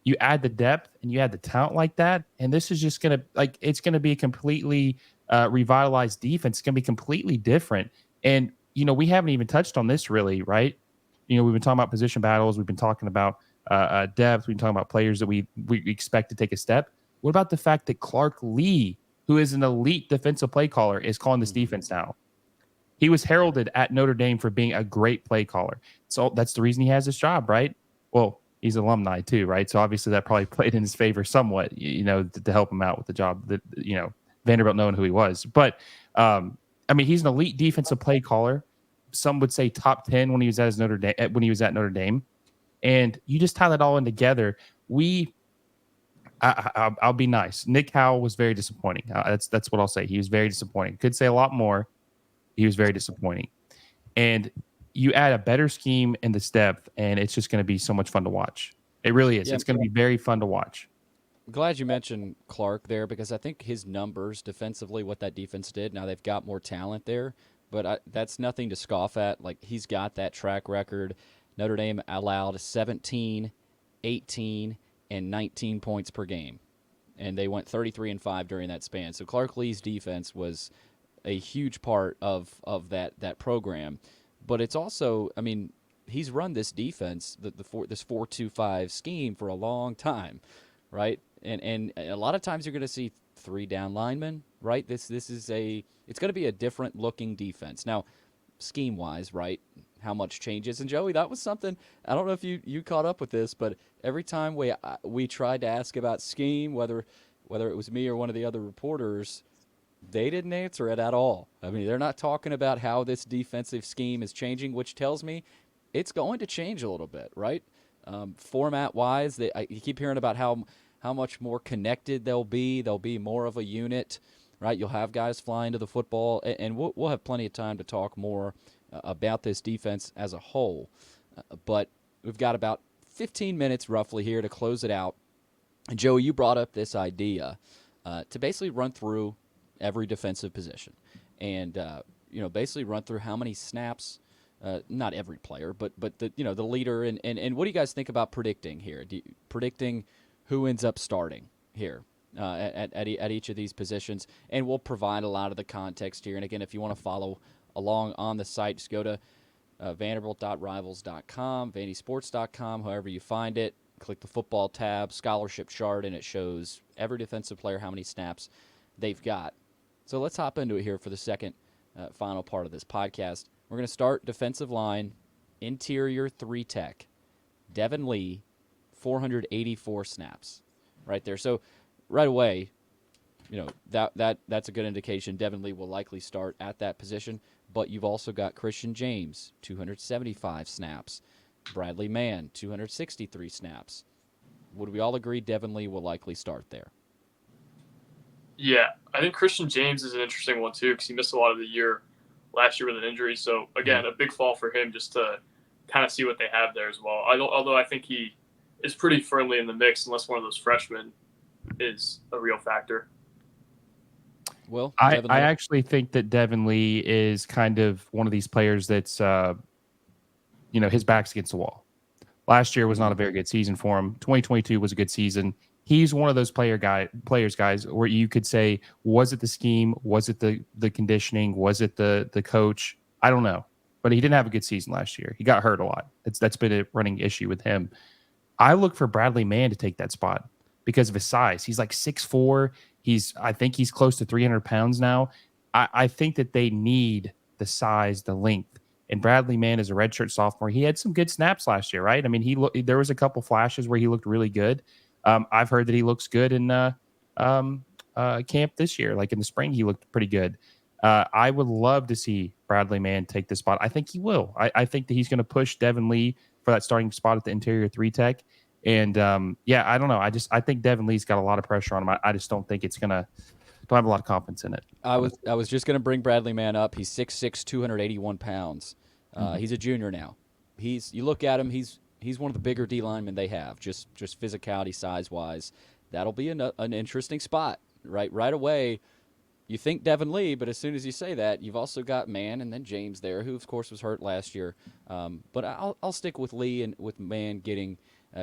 you add the depth and you add the talent like that, and this is just gonna it's gonna be a completely revitalized defense. It's gonna be completely different. And we haven't even touched on this really, right? We've been talking about position battles. We've been talking about depth. We've been talking about players that we expect to take a step. What about the fact that Clark Lea, who is an elite defensive play caller, is calling this defense now? He was heralded at Notre Dame for being a great play caller. So that's the reason he has this job, right? Well, he's alumni too, right? So obviously that probably played in his favor somewhat, to help him out with the job that, Vanderbilt knowing who he was. But he's an elite defensive play caller. Some would say top 10 when he was at Notre Dame. And you just tie that all in together. I'll be nice. Nick Howell was very disappointing. That's what I'll say. He was very disappointing. Could say a lot more. He was very disappointing. And you add a better scheme in this depth, and it's just going to be so much fun to watch. It really is. Yeah, it's going to be very fun to watch. I'm glad you mentioned Clark there because I think his numbers defensively, what that defense did, now they've got more talent there, but that's nothing to scoff at. Like, he's got that track record. Notre Dame allowed 17, 18, and 19 points per game, and they went 33-5 during that span. So Clark Lea's defense was a huge part of that program. But it's also, he's run this defense, this 4-2-5 scheme for a long time, right? And a lot of times you're going to see 3 down linemen, right? This is it's going to be a different looking defense. Now, scheme wise, right? How much changes? And Joey, that was something, I don't know if you caught up with this, but every time we tried to ask about scheme, whether it was me or one of the other reporters, they didn't answer it at all. They're not talking about how this defensive scheme is changing, which tells me it's going to change a little bit, right? Format-wise, you keep hearing about how much more connected they'll be. They'll be more of a unit, right? You'll have guys flying to the football, and we'll have plenty of time to talk more about this defense as a whole. But we've got about 15 minutes roughly here to close it out. And Joey, you brought up this idea to basically run through every defensive position and basically run through how many snaps, not every player, but the the leader, and what do you guys think about predicting here? Predicting who ends up starting here at each of these positions, and we'll provide a lot of the context here. And again, if you want to follow along on the site, just go to vanderbilt.rivals.com, vandysports.com, however you find it. Click the football tab, scholarship chart, and it shows every defensive player how many snaps they've got. So let's hop into it here for the second final part of this podcast. We're going to start defensive line, interior 3-tech. Devin Lee, 484 snaps right there. So right away, that's a good indication Devin Lee will likely start at that position. But you've also got Christian James, 275 snaps. Bradley Mann, 263 snaps. Would we all agree Devin Lee will likely start there? Yeah, I think Christian James is an interesting one too because he missed a lot of the year last year with an injury. So again, a big fall for him just to kind of see what they have there as well. Although I think he is pretty firmly in the mix unless one of those freshmen is a real factor. Well, I actually think that Devin Lee is kind of one of these players that's his back's against the wall. Last year was not a very good season for him. 2022 was a good season. He's one of those players, guys, where you could say, was it the scheme? Was it the conditioning? Was it the coach? I don't know. But he didn't have a good season last year. He got hurt a lot. That's been a running issue with him. I look for Bradley Mann to take that spot because of his size. He's like 6'4". I think he's close to 300 pounds now. I think that they need the size, the length. And Bradley Mann is a redshirt sophomore. He had some good snaps last year, right? There was a couple flashes where he looked really good. I've heard that he looks good in camp this year. Like in the spring, he looked pretty good. I would love to see Bradley Mann take the spot. I think he will. I think that he's going to push Devin Lee for that starting spot at the interior 3-tech. And I don't know. I think Devin Lee's got a lot of pressure on him. I just don't think don't have a lot of confidence in it. I was just going to bring Bradley Mann up. He's 6'6", 281 pounds. He's a junior now. You look at him, he's one of the bigger D linemen they have, just physicality, size-wise. That'll be an interesting spot. Right away, you think Devin Lee, but as soon as you say that, you've also got Mann and then James there, who, of course, was hurt last year. But I'll stick with Lee and with Mann getting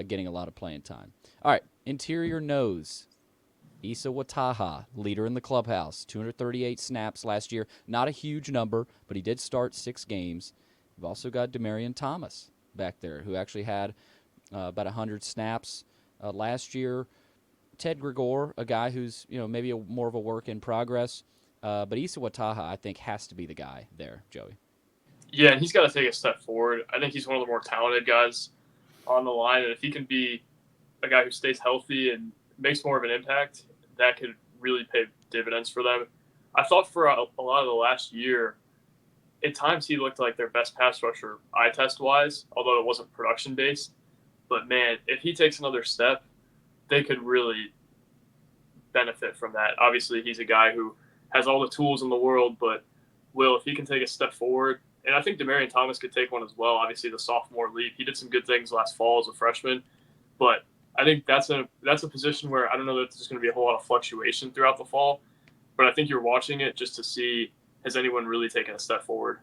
getting a lot of playing time. All right, interior nose. Issa Wataha, leader in the clubhouse, 238 snaps last year. Not a huge number, but he did start 6 games. You've also got Demarion Thomas back there, who actually had about 100 snaps last year. Ted Gregor, a guy who's maybe more of a work in progress. But Issa Wataha, I think, has to be the guy there, Joey. Yeah, and he's got to take a step forward. I think he's one of the more talented guys on the line, and if he can be a guy who stays healthy and makes more of an impact, that could really pay dividends for them. I thought for a lot of the last year, at times he looked like their best pass rusher eye test wise, although it wasn't production based. But man, if he takes another step, they could really benefit from that. Obviously, he's a guy who has all the tools in the world, but if he can take a step forward, and I think Demarion Thomas could take one as well. Obviously, the sophomore leap, he did some good things last fall as a freshman, but I think that's a position where I don't know that there's going to be a whole lot of fluctuation throughout the fall, but I think you're watching it just to see, has anyone really taken a step forward?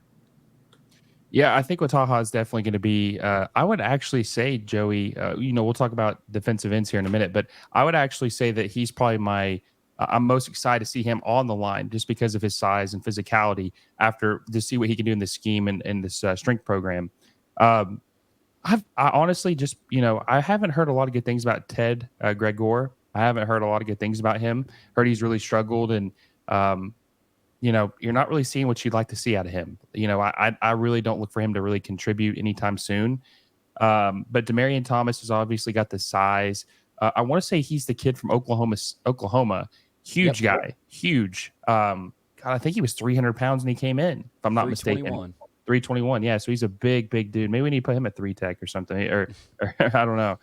Yeah, I think Wataha is definitely going to be. I would actually say, Joey. We'll talk about defensive ends here in a minute, but I would actually say that he's probably my. I'm most excited to see him on the line just because of his size and physicality. After to see what he can do in this scheme and this strength program. I honestly just I haven't heard a lot of good things about Ted Gregor. I haven't heard a lot of good things about him. Heard he's really struggled and. You're not really seeing what you'd like to see out of him. I really don't look for him to really contribute anytime soon. But Demarion Thomas has obviously got the size. I want to say he's the kid from Oklahoma. Huge guy. Huge. God, I think he was 300 pounds when he came in, if I'm not mistaken. 321. Yeah. So he's a big dude. Maybe we need to put him at 3-tech or something, or I don't know.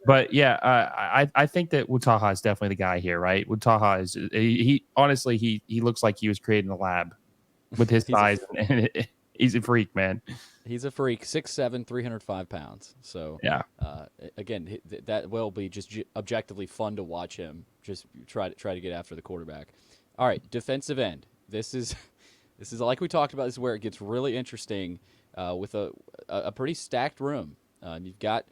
But yeah, I think that Wataha is definitely the guy here, right? Wataha is he honestly he looks like he was created in the lab with his size. He's a freak, man. He's a freak, 6'7", 305 pounds. So yeah, again, that will be just objectively fun to watch him just try to get after the quarterback. All right, defensive end. This is like we talked about. This is where it gets really interesting with a pretty stacked room. You've got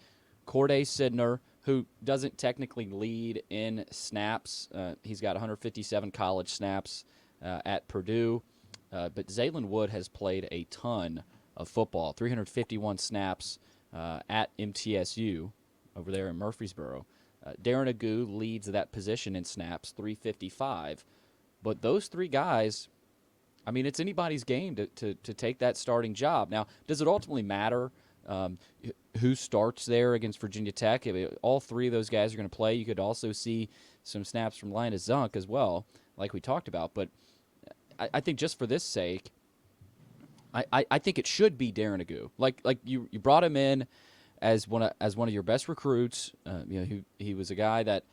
Corday Sidner, who doesn't technically lead in snaps. He's got 157 college snaps at Purdue. But Zaylen Wood has played a ton of football, 351 snaps at MTSU over there in Murfreesboro. Darren Agu leads that position in snaps, 355. But those 3 guys, I mean, it's anybody's game to take that starting job. Now, does it ultimately matter who starts there against Virginia Tech? If all 3 of those guys are going to play, you could also see some snaps from Linus Zunk as well, like we talked about. But I think just for this sake, I think it should be Darren Agu. Like you brought him in as one of your best recruits. He was a guy that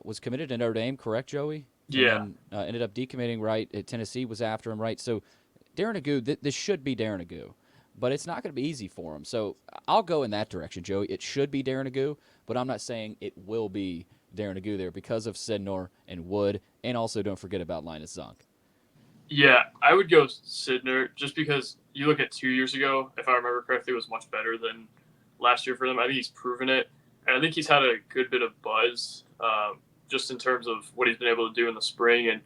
was committed to Notre Dame, correct, Joey? Yeah. And then, ended up decommitting, right? Tennessee was after him, right? So Darren Agu, this should be Darren Agu. But it's not going to be easy for him. So I'll go in that direction, Joey. It should be Darren Agu, but I'm not saying it will be Darren Agu there because of Sidner and Wood, and also don't forget about Linus Zunk. Yeah, I would go Sidner just because you look at 2 years ago, if I remember correctly, it was much better than last year for them. I think he's proven it, and I think he's had a good bit of buzz just in terms of what he's been able to do in the spring and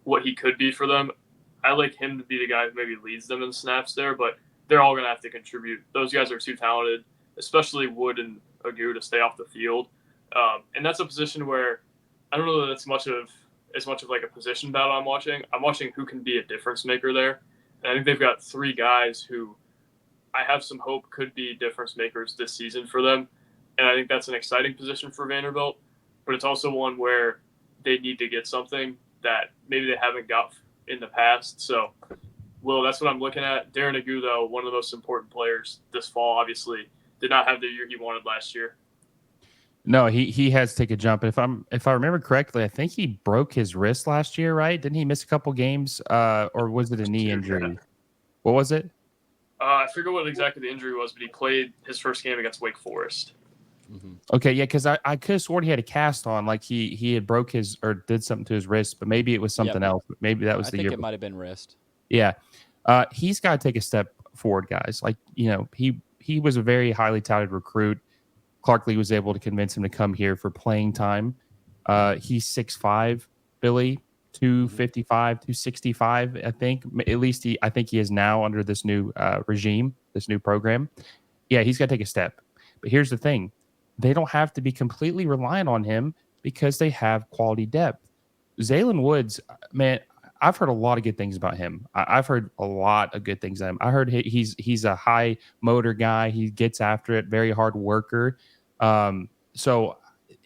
what he could be for them. I like him to be the guy who maybe leads them in snaps there, but they're all going to have to contribute. Those guys are too talented, especially Wood and Agu, to stay off the field. And that's a position where I don't know that it's as much of like a position battle I'm watching. I'm watching who can be a difference maker there. And I think they've got 3 guys who I have some hope could be difference makers this season for them. And I think that's an exciting position for Vanderbilt. But it's also one where they need to get something that maybe they haven't got in the past. So, that's what I'm looking at. Darren Agu, though, one of the most important players this fall, obviously, did not have the year he wanted last year. No, he has to take a jump. If I remember correctly, I think he broke his wrist last year, right? Didn't he miss a couple games? Or was it a knee injury? Yeah. What was it? I forget what exactly the injury was, but he played his first game against Wake Forest. Mm-hmm. Okay, yeah, because I could have sworn he had a cast on, like he had broke his or did something to his wrist, but maybe it was something else. Maybe that was the year. I think it might have been wrist. Yeah, he's got to take a step forward, guys. Like he was a very highly touted recruit. Clark Lea was able to convince him to come here for playing time. He's 6'5", Billy, 255, 265, I think. At least I think he is now under this new regime, this new program. Yeah, he's got to take a step. But here's the thing. They don't have to be completely reliant on him because they have quality depth. Zaylen Woods, man, I've heard a lot of good things about him. I've heard a lot of good things about him. I heard he's a high motor guy. He gets after it, very hard worker. So,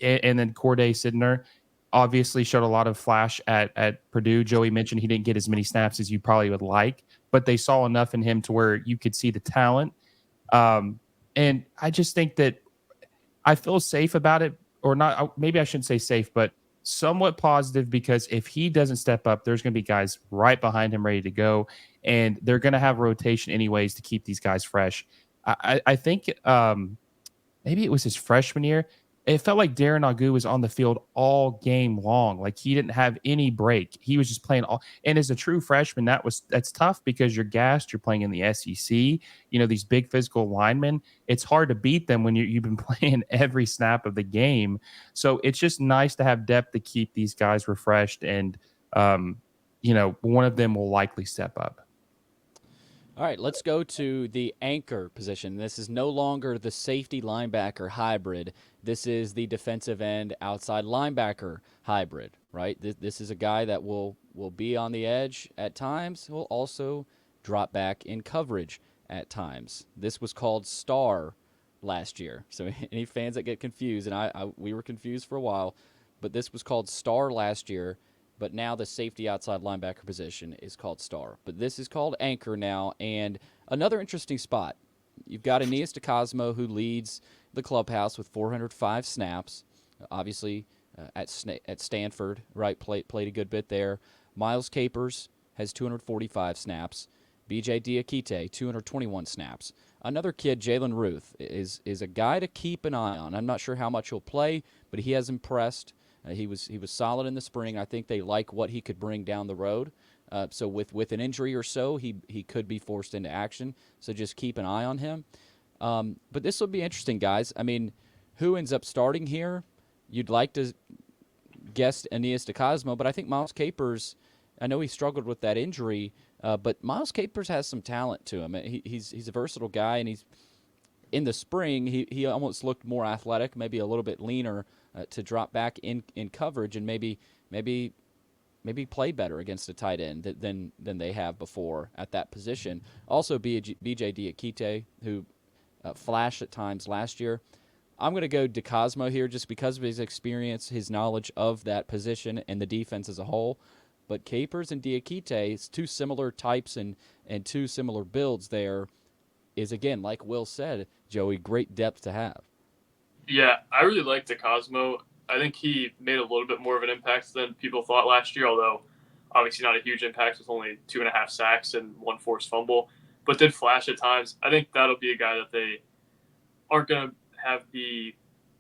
and then Corday Sidner obviously showed a lot of flash at Purdue. Joey mentioned he didn't get as many snaps as you probably would like, but they saw enough in him to where you could see the talent. And I just think that I feel safe about it, or not. Maybe I shouldn't say safe, but somewhat positive, because if he doesn't step up, there's going to be guys right behind him ready to go, and they're going to have rotation anyways to keep these guys fresh. I think maybe it was his freshman year. It felt like Darren Agu was on the field all game long. Like he didn't have any break. He was just playing all. And as a true freshman, that's tough because you're gassed. You're playing in the SEC. You know, these big physical linemen. It's hard to beat them when you've been playing every snap of the game. So it's just nice to have depth to keep these guys refreshed. And one of them will likely step up. All right, let's go to the anchor position. This is no longer the safety linebacker hybrid. This is the defensive end outside linebacker hybrid, right? This is a guy that will be on the edge at times. He'll also drop back in coverage at times. This was called star last year. So any fans that get confused, and we were confused for a while, but this was called star last year. But now the safety outside linebacker position is called star. But this is called anchor now. And another interesting spot, you've got Aeneas DeCosmo, who leads the clubhouse with 405 snaps. Obviously, at Stanford, right, played a good bit there. Miles Capers has 245 snaps. B.J. Diakite, 221 snaps. Another kid, Jalen Ruth, is a guy to keep an eye on. I'm not sure how much he'll play, but he has impressed. He was solid in the spring. I think they like what he could bring down the road. So with an injury or so, he could be forced into action. So just keep an eye on him. But this will be interesting, guys. I mean, who ends up starting here? You'd like to guess Aeneas DeCosmo, but I think Miles Capers, I know he struggled with that injury, but Miles Capers has some talent to him. He's a versatile guy, and he's in the spring, he almost looked more athletic, maybe a little bit leaner to drop back in coverage and maybe play better against a tight end than they have before at that position. Also, B.J. Diakite, who flashed at times last year. I'm going to go DeCosmo here just because of his experience, his knowledge of that position and the defense as a whole. But Capers and Diakite, it's two similar types and two similar builds there. Is, again, like Will said, Joey, great depth to have. Yeah, I really like DeCosmo. I think he made a little bit more of an impact than people thought last year, although obviously not a huge impact with only 2.5 sacks and 1 forced fumble, but did flash at times. I think that'll be a guy that they aren't going to have be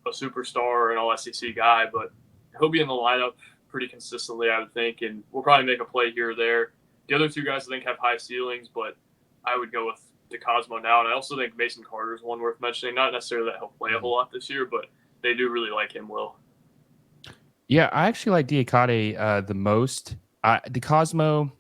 a superstar or an all-SEC guy, but he'll be in the lineup pretty consistently, I would think, and we'll probably make a play here or there. The other two guys I think have high ceilings, but I would go with DeCosmo now, and I also think Mason Carter is one worth mentioning. Not necessarily that he'll play a whole lot this year, but they do really like him, Will. Yeah, I actually like Diakite the most. DeCosmo,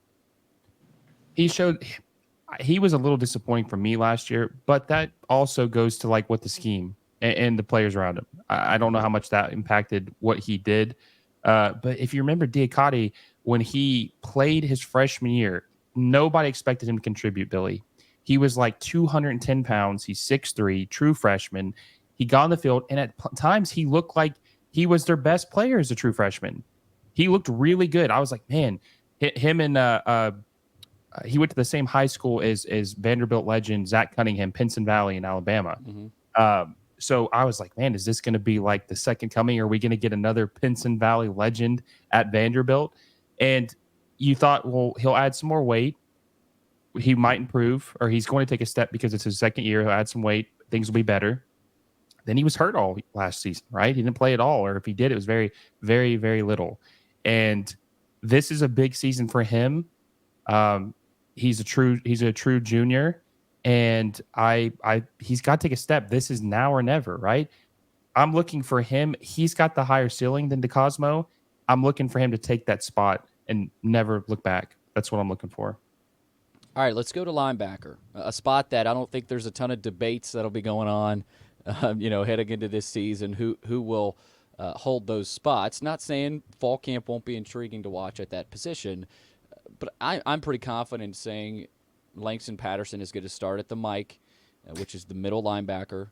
he was a little disappointing for me last year, but that also goes to like what the scheme and the players around him. I don't know how much that impacted what he did. But if you remember Diakite, when he played his freshman year, nobody expected him to contribute, Billy. He was like 210 pounds. He's 6'3", true freshman. He got on the field, and at times he looked like he was their best player as a true freshman. He looked really good. I was like, man, him and he went to the same high school as Vanderbilt legend Zach Cunningham, Pinson Valley in Alabama. Mm-hmm. So I was like, man, is this going to be like the second coming? Are we going to get another Pinson Valley legend at Vanderbilt? And you thought, well, he'll add some more weight. He might improve, or he's going to take a step because it's his second year. He'll add some weight. Things will be better. Then he was hurt all last season, right? He didn't play at all, or if he did, it was very, very, very little. And this is a big season for him. He's a true junior, and he's got to take a step. This is now or never, right? I'm looking for him. He's got the higher ceiling than DeCosmo. I'm looking for him to take that spot and never look back. That's what I'm looking for. All right, let's go to linebacker, a spot that I don't think there's a ton of debates that'll be going on, heading into this season. Who will hold those spots? Not saying fall camp won't be intriguing to watch at that position, but I'm pretty confident in saying Langston Patterson is going to start at the Mike, which is the middle linebacker.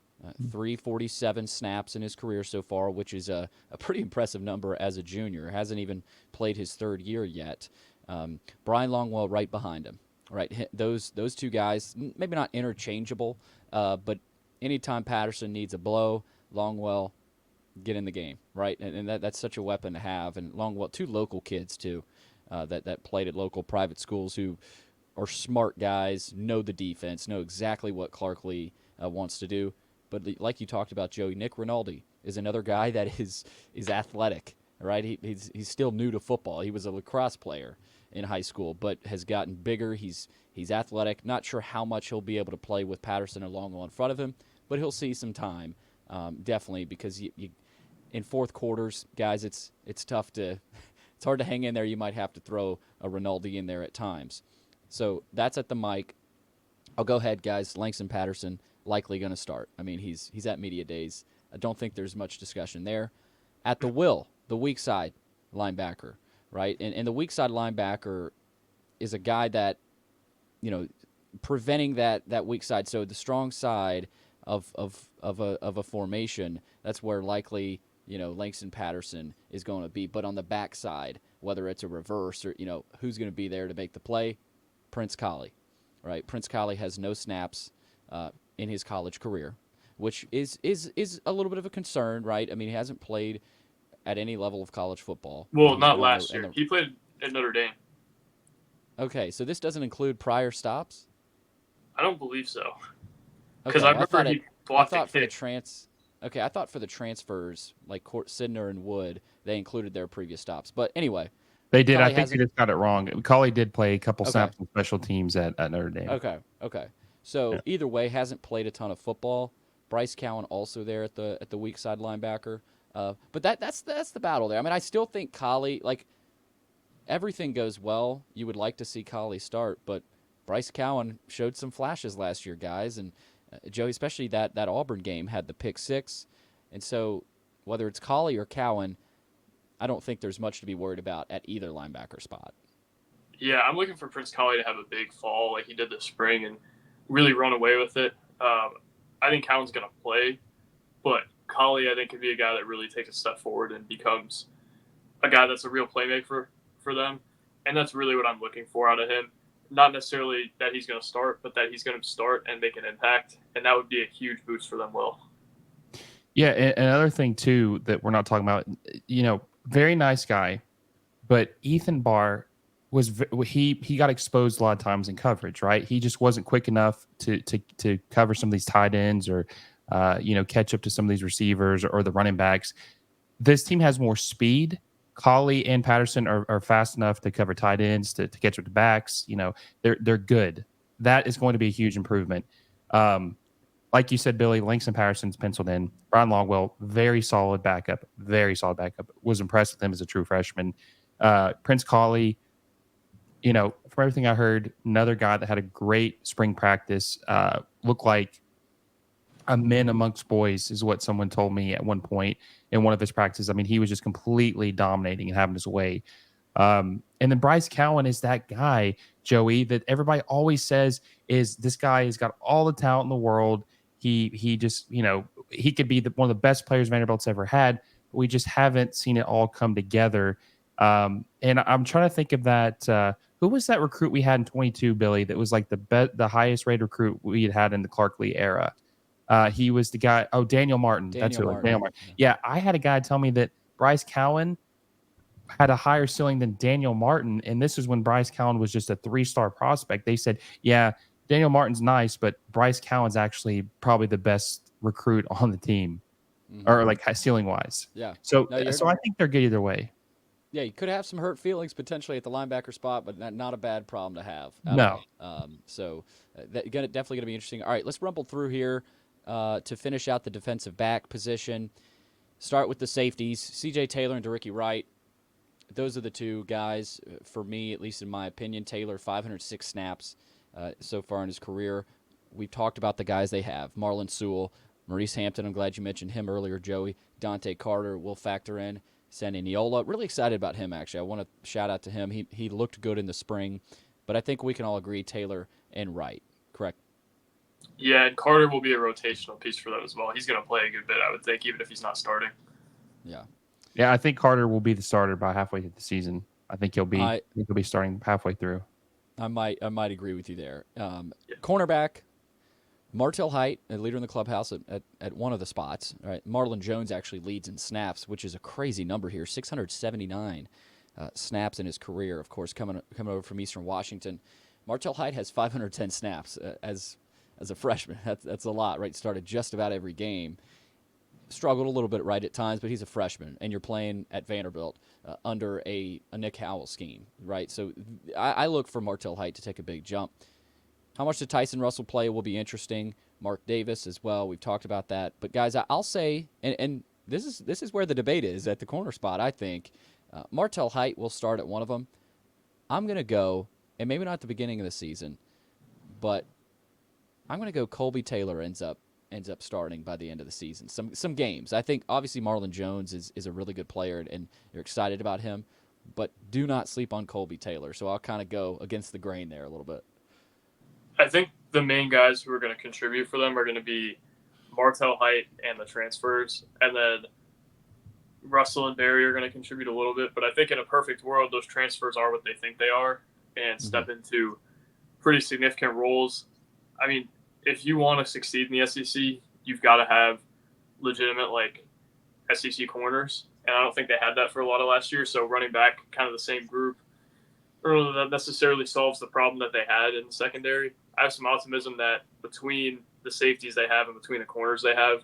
347 snaps in his career so far, which is a pretty impressive number as a junior. Hasn't even played his third year yet. Brian Longwell right behind him. Right, those two guys, maybe not interchangeable, but anytime Patterson needs a blow, Longwell get in the game, right? And that's such a weapon to have. And Longwell, two local kids too, that played at local private schools who are smart guys, know the defense, know exactly what Clark Lea wants to do. But like you talked about, Joey, Nick Rinaldi is another guy that is athletic, right? He's still new to football. He was a lacrosse player in high school, but has gotten bigger. He's athletic. Not sure how much he'll be able to play with Patterson and Longwell in front of him, but he'll see some time, definitely, because you in fourth quarters, guys, it's tough to it's hard to hang in there. You might have to throw a Rinaldi in there at times. So that's at the Mike. I'll go ahead, guys. Langston Patterson likely going to start. I mean, he's at media days. I don't think there's much discussion there. At the will, the weak side linebacker, right? And the weak side linebacker is a guy that, preventing that weak side. So the strong side of a formation, that's where likely, Langston Patterson is going to be. But on the back side, whether it's a reverse or, who's going to be there to make the play? Prince Kollie, right? Prince Kollie has no snaps in his college career, which is a little bit of a concern, right? I mean, he hasn't played at any level of college football. Well, not last year. He played at Notre Dame. Okay, so this doesn't include prior stops? I don't believe so. Because I remember he blocked a kick. I thought for the transfers, like Sidner and Wood, they included their previous stops. But anyway. They did. I think they just got it wrong. Kollie did play a couple snaps on special teams at Notre Dame. Okay. So either way, hasn't played a ton of football. Bryce Cowan also there at the weak side linebacker. But that's the battle there. I mean, I still think Kollie, like, everything goes well. You would like to see Kollie start, but Bryce Cowan showed some flashes last year, guys. And Joey, especially that Auburn game, had the pick six. And so whether it's Kollie or Cowan, I don't think there's much to be worried about at either linebacker spot. Yeah, I'm looking for Prince Kollie to have a big fall like he did this spring and really run away with it. I think Cowan's going to play, but Kollie, I think, could be a guy that really takes a step forward and becomes a guy that's a real playmaker for them. And that's really what I'm looking for out of him. Not necessarily that he's going to start, but that he's going to start and make an impact. And that would be a huge boost for them, Will. Yeah, and another thing, too, that we're not talking about, very nice guy, but Ethan Barr he got exposed a lot of times in coverage, right? He just wasn't quick enough to cover some of these tight ends or catch up to some of these receivers or the running backs. This team has more speed. Kollie and Patterson are fast enough to cover tight ends, to catch up to backs. They're good. That is going to be a huge improvement. Like you said, Billy, Langston Patterson's penciled in. Brian Longwell, very solid backup. Was impressed with him as a true freshman. Prince Kollie, from everything I heard, another guy that had a great spring practice. Looked like a man amongst boys is what someone told me at one point in one of his practices. I mean, he was just completely dominating and having his way. And then Bryce Cowan is that guy, Joey, that everybody always says is this guy has got all the talent in the world. He just, he could be one of the best players Vanderbilt's ever had. But we just haven't seen it all come together. And I'm trying to think of that. Who was that recruit we had in 22, Billy, that was like the highest rated recruit we had in the Clark Lea era? He was the guy. Oh, Daniel Martin. Daniel Martin. Yeah, I had a guy tell me that Bryce Cowan had a higher ceiling than Daniel Martin, and this is when Bryce Cowan was just a 3-star prospect. They said, yeah, Daniel Martin's nice, but Bryce Cowan's actually probably the best recruit on the team, or like ceiling wise. Yeah. So I think they're good either way. Yeah, you could have some hurt feelings potentially at the linebacker spot, but not a bad problem to have. No. So definitely going to be interesting. All right, let's rumble through here. to finish out the defensive back position. Start with the safeties, C.J. Taylor and Derrick Wright. Those are the two guys, for me, at least in my opinion. Taylor, 506 snaps so far in his career. We've talked about the guys they have. Marlon Sewell, Maurice Hampton, I'm glad you mentioned him earlier, Joey. Dante Carter will factor in. Sandy Neola, really excited about him, actually. I want to shout out to him. He looked good in the spring, but I think we can all agree Taylor and Wright, correct? Yeah, and Carter will be a rotational piece for them as well. He's going to play a good bit, I would think, even if he's not starting. Yeah. Yeah, I think Carter will be the starter by halfway through the season. I think he'll be starting halfway through. I might agree with you there. Cornerback, Martell Height, a leader in the clubhouse at one of the spots. Right, Marlon Jones actually leads in snaps, which is a crazy number here, 679 snaps in his career. Of course, coming over from Eastern Washington. Martell Height has 510 snaps as a freshman. That's a lot, right? Started just about every game. Struggled a little bit right at times, but he's a freshman, and you're playing at Vanderbilt under a Nick Howell scheme, right? So I look for Martell Height to take a big jump. How much did Tyson Russell play will be interesting. Mark Davis as well. We've talked about that. But, guys, I'll say, and this is where the debate is at the corner spot, I think. Martell Height will start at one of them. I'm going to go, and maybe not at the beginning of the season, but I'm going to go Colby Taylor ends up starting by the end of the season. Some games. I think obviously Marlon Jones is a really good player and you're excited about him, but do not sleep on Colby Taylor. So I'll kind of go against the grain there a little bit. I think the main guys who are going to contribute for them are going to be Martell Height and the transfers, and then Russell and Barry are going to contribute a little bit. But I think in a perfect world, those transfers are what they think they are and step into pretty significant roles. I mean, if you want to succeed in the SEC, you've got to have legitimate SEC corners, and I don't think they had that for a lot of last year. So running back, kind of the same group, I don't know that necessarily solves the problem that they had in the secondary. I have some optimism that between the safeties they have and between the corners they have,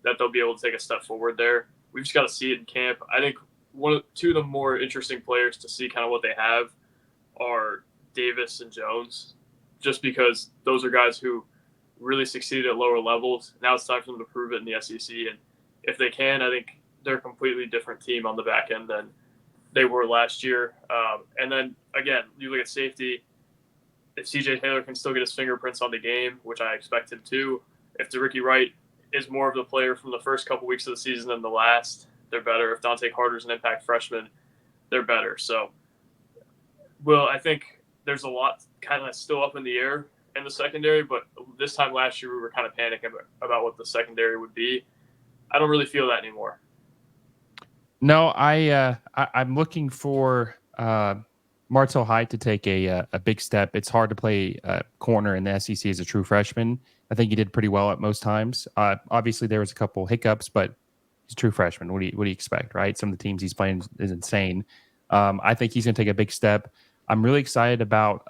that they'll be able to take a step forward there. We've just got to see it in camp. I think two of the more interesting players to see kind of what they have are Davis and Jones, just because those are guys who really succeeded at lower levels. Now it's time for them to prove it in the SEC. And if they can, I think they're a completely different team on the back end than they were last year. And then, again, you look at safety. If C.J. Taylor can still get his fingerprints on the game, which I expect him to, if Derrick Wright is more of the player from the first couple weeks of the season than the last, they're better. If Dante Carter's an impact freshman, they're better. So, well, I think there's a lot kind of still up in the air in the secondary, but this time last year we were kind of panicking about what the secondary would be. I don't really feel that anymore. No, I'm looking for Martell Height to take a big step. It's hard to play corner in the SEC as a true freshman. I think he did pretty well at most times. Obviously, there was a couple hiccups, but he's a true freshman. What do you expect, right? Some of the teams he's playing is insane. I think he's going to take a big step. I'm really excited about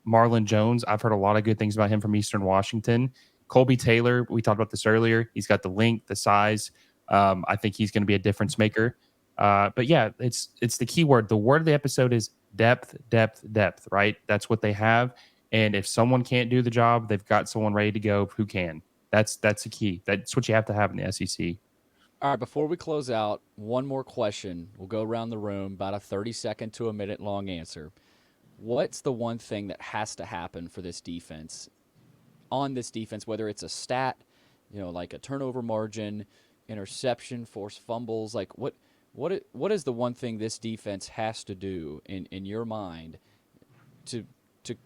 Marlon Jones. I've heard a lot of good things about him from Eastern Washington. Colby Taylor, we talked about this earlier. He's got the length, the size. I think he's going to be a difference maker. But yeah, it's the key word. The word of the episode is depth, depth, depth, right? That's what they have. And if someone can't do the job, they've got someone ready to go who can. That's the key. That's what you have to have in the SEC. All right, before we close out, one more question. We'll go around the room, about a 30-second to a minute long answer. What's the one thing that has to happen for this defense, whether it's a stat, like a turnover margin, interception, forced fumbles, like what is the one thing this defense has to do in your mind to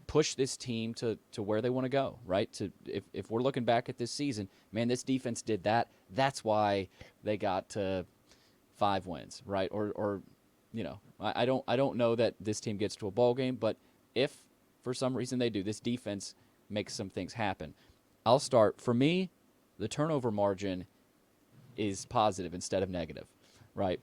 push this team to where they want to go, right? If we're looking back at this season, man, this defense did that. That's why they got to 5 wins, right? Or I don't know that this team gets to a bowl game, but if for some reason they do, this defense makes some things happen. I'll start. For me, the turnover margin is positive instead of negative, right?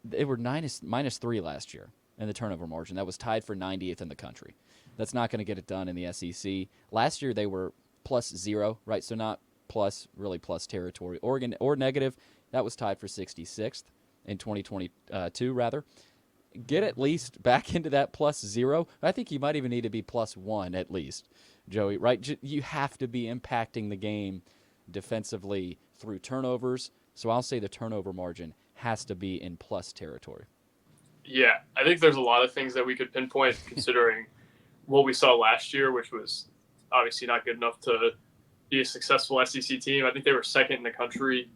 They were -3 last year in the turnover margin. That was tied for 90th in the country. That's not going to get it done in the SEC. Last year they were +0, right? So not plus, really plus territory. Oregon, or negative, that was tied for 66th in 2022, rather. Get at least back into that +0. I think you might even need to be +1 at least, Joey, right? You have to be impacting the game defensively through turnovers. So I'll say the turnover margin has to be in plus territory. Yeah, I think there's a lot of things that we could pinpoint considering what we saw last year, which was obviously not good enough to be a successful SEC team. I think they were second in the country,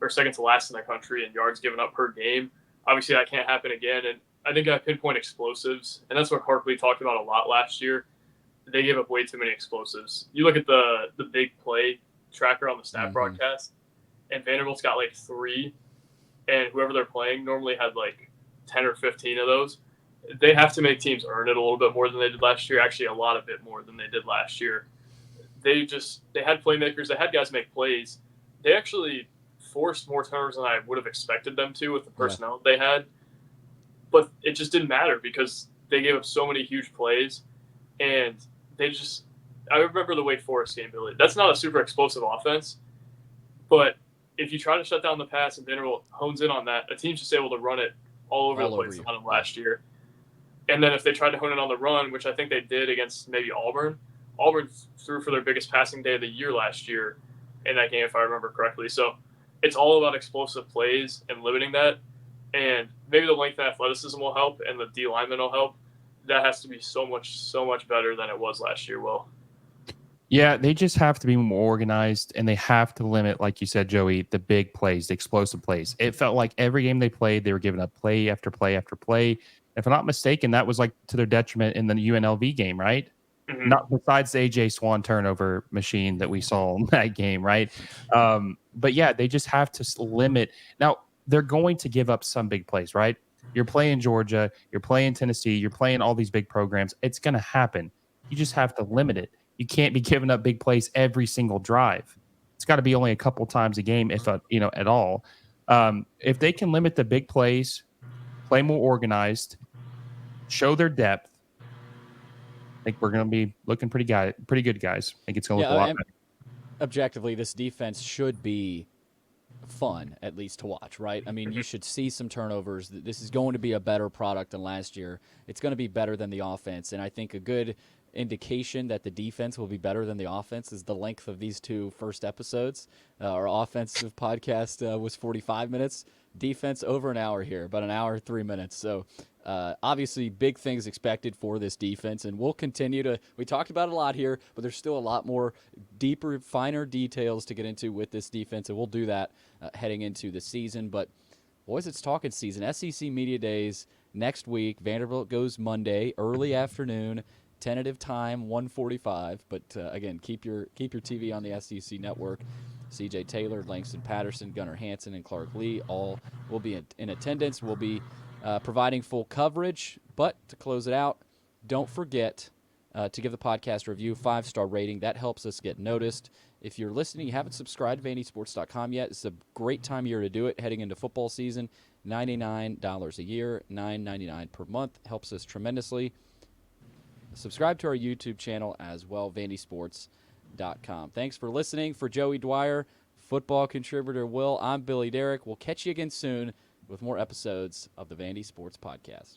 or second to last in the country in yards given up per game. Obviously, that can't happen again. And I think I pinpoint explosives, and that's what Clark Lea talked about a lot last year. They gave up way too many explosives. You look at the big play tracker on the stat broadcast, and Vanderbilt's got like 3, and whoever they're playing normally had like 10 or 15 of those. They have to make teams earn it a little bit more than they did last year. Actually, a lot of bit more than they did last year. They had playmakers. They had guys make plays. They actually forced more turnovers than I would have expected them to with the personnel they had. But it just didn't matter because they gave up so many huge plays. And I remember the Wake Forest game, Billy. That's not a super explosive offense. But if you try to shut down the pass and Vanderbilt hones in on that, a team's just able to run it all over the place on them last year. And then if they tried to hone in on the run, which I think they did against maybe Auburn threw for their biggest passing day of the year last year in that game, if I remember correctly. So it's all about explosive plays and limiting that. And maybe the length and athleticism will help and the D lineman will help. That has to be so much better than it was last year, Will. Yeah, they just have to be more organized, and they have to limit, like you said, Joey, the big plays, the explosive plays. It felt like every game they played, they were giving up play after play after play. If I'm not mistaken, that was like to their detriment in the UNLV game, right? Mm-hmm. Not besides the AJ Swan turnover machine that we saw in that game, right? But yeah, they just have to limit. Now, they're going to give up some big plays, right? You're playing Georgia, you're playing Tennessee, you're playing all these big programs. It's going to happen. You just have to limit it. You can't be giving up big plays every single drive. It's got to be only a couple times a game, if at all. If they can limit the big plays, play more organized, show their depth, I think we're going to be looking pretty good, guys. I think it's going to look a lot better. Objectively, this defense should be fun, at least to watch, right? I mean, you should see some turnovers. This is going to be a better product than last year. It's going to be better than the offense, and I think a good indication that the defense will be better than the offense is the length of these 2 first episodes. Our offensive podcast was 45 minutes. Defense over an hour here, about an hour, 3 minutes. So obviously big things expected for this defense, and we'll continue to – we talked about it a lot here, but there's still a lot more deeper, finer details to get into with this defense, and we'll do that heading into the season. But, boys, it's talking season. SEC Media Days next week. Vanderbilt goes Monday, early afternoon. Tentative time 1:45, but again, keep your TV on the SEC network. C.J. Taylor, Langston Patterson, Gunnar Hansen, and Clark Lea all will be in attendance. We'll be providing full coverage. But to close it out, don't forget to give the podcast a review, 5-star rating. That helps us get noticed. If you're listening, you haven't subscribed to VandySports.com yet, it's a great time of year to do it heading into football season. $99 a year, $9.99 per month. Helps us tremendously. Subscribe to our YouTube channel as well, VandySports.com. Thanks for listening. For Joey Dwyer, football contributor Will, I'm Billy Derrick. We'll catch you again soon with more episodes of the Vandy Sports Podcast.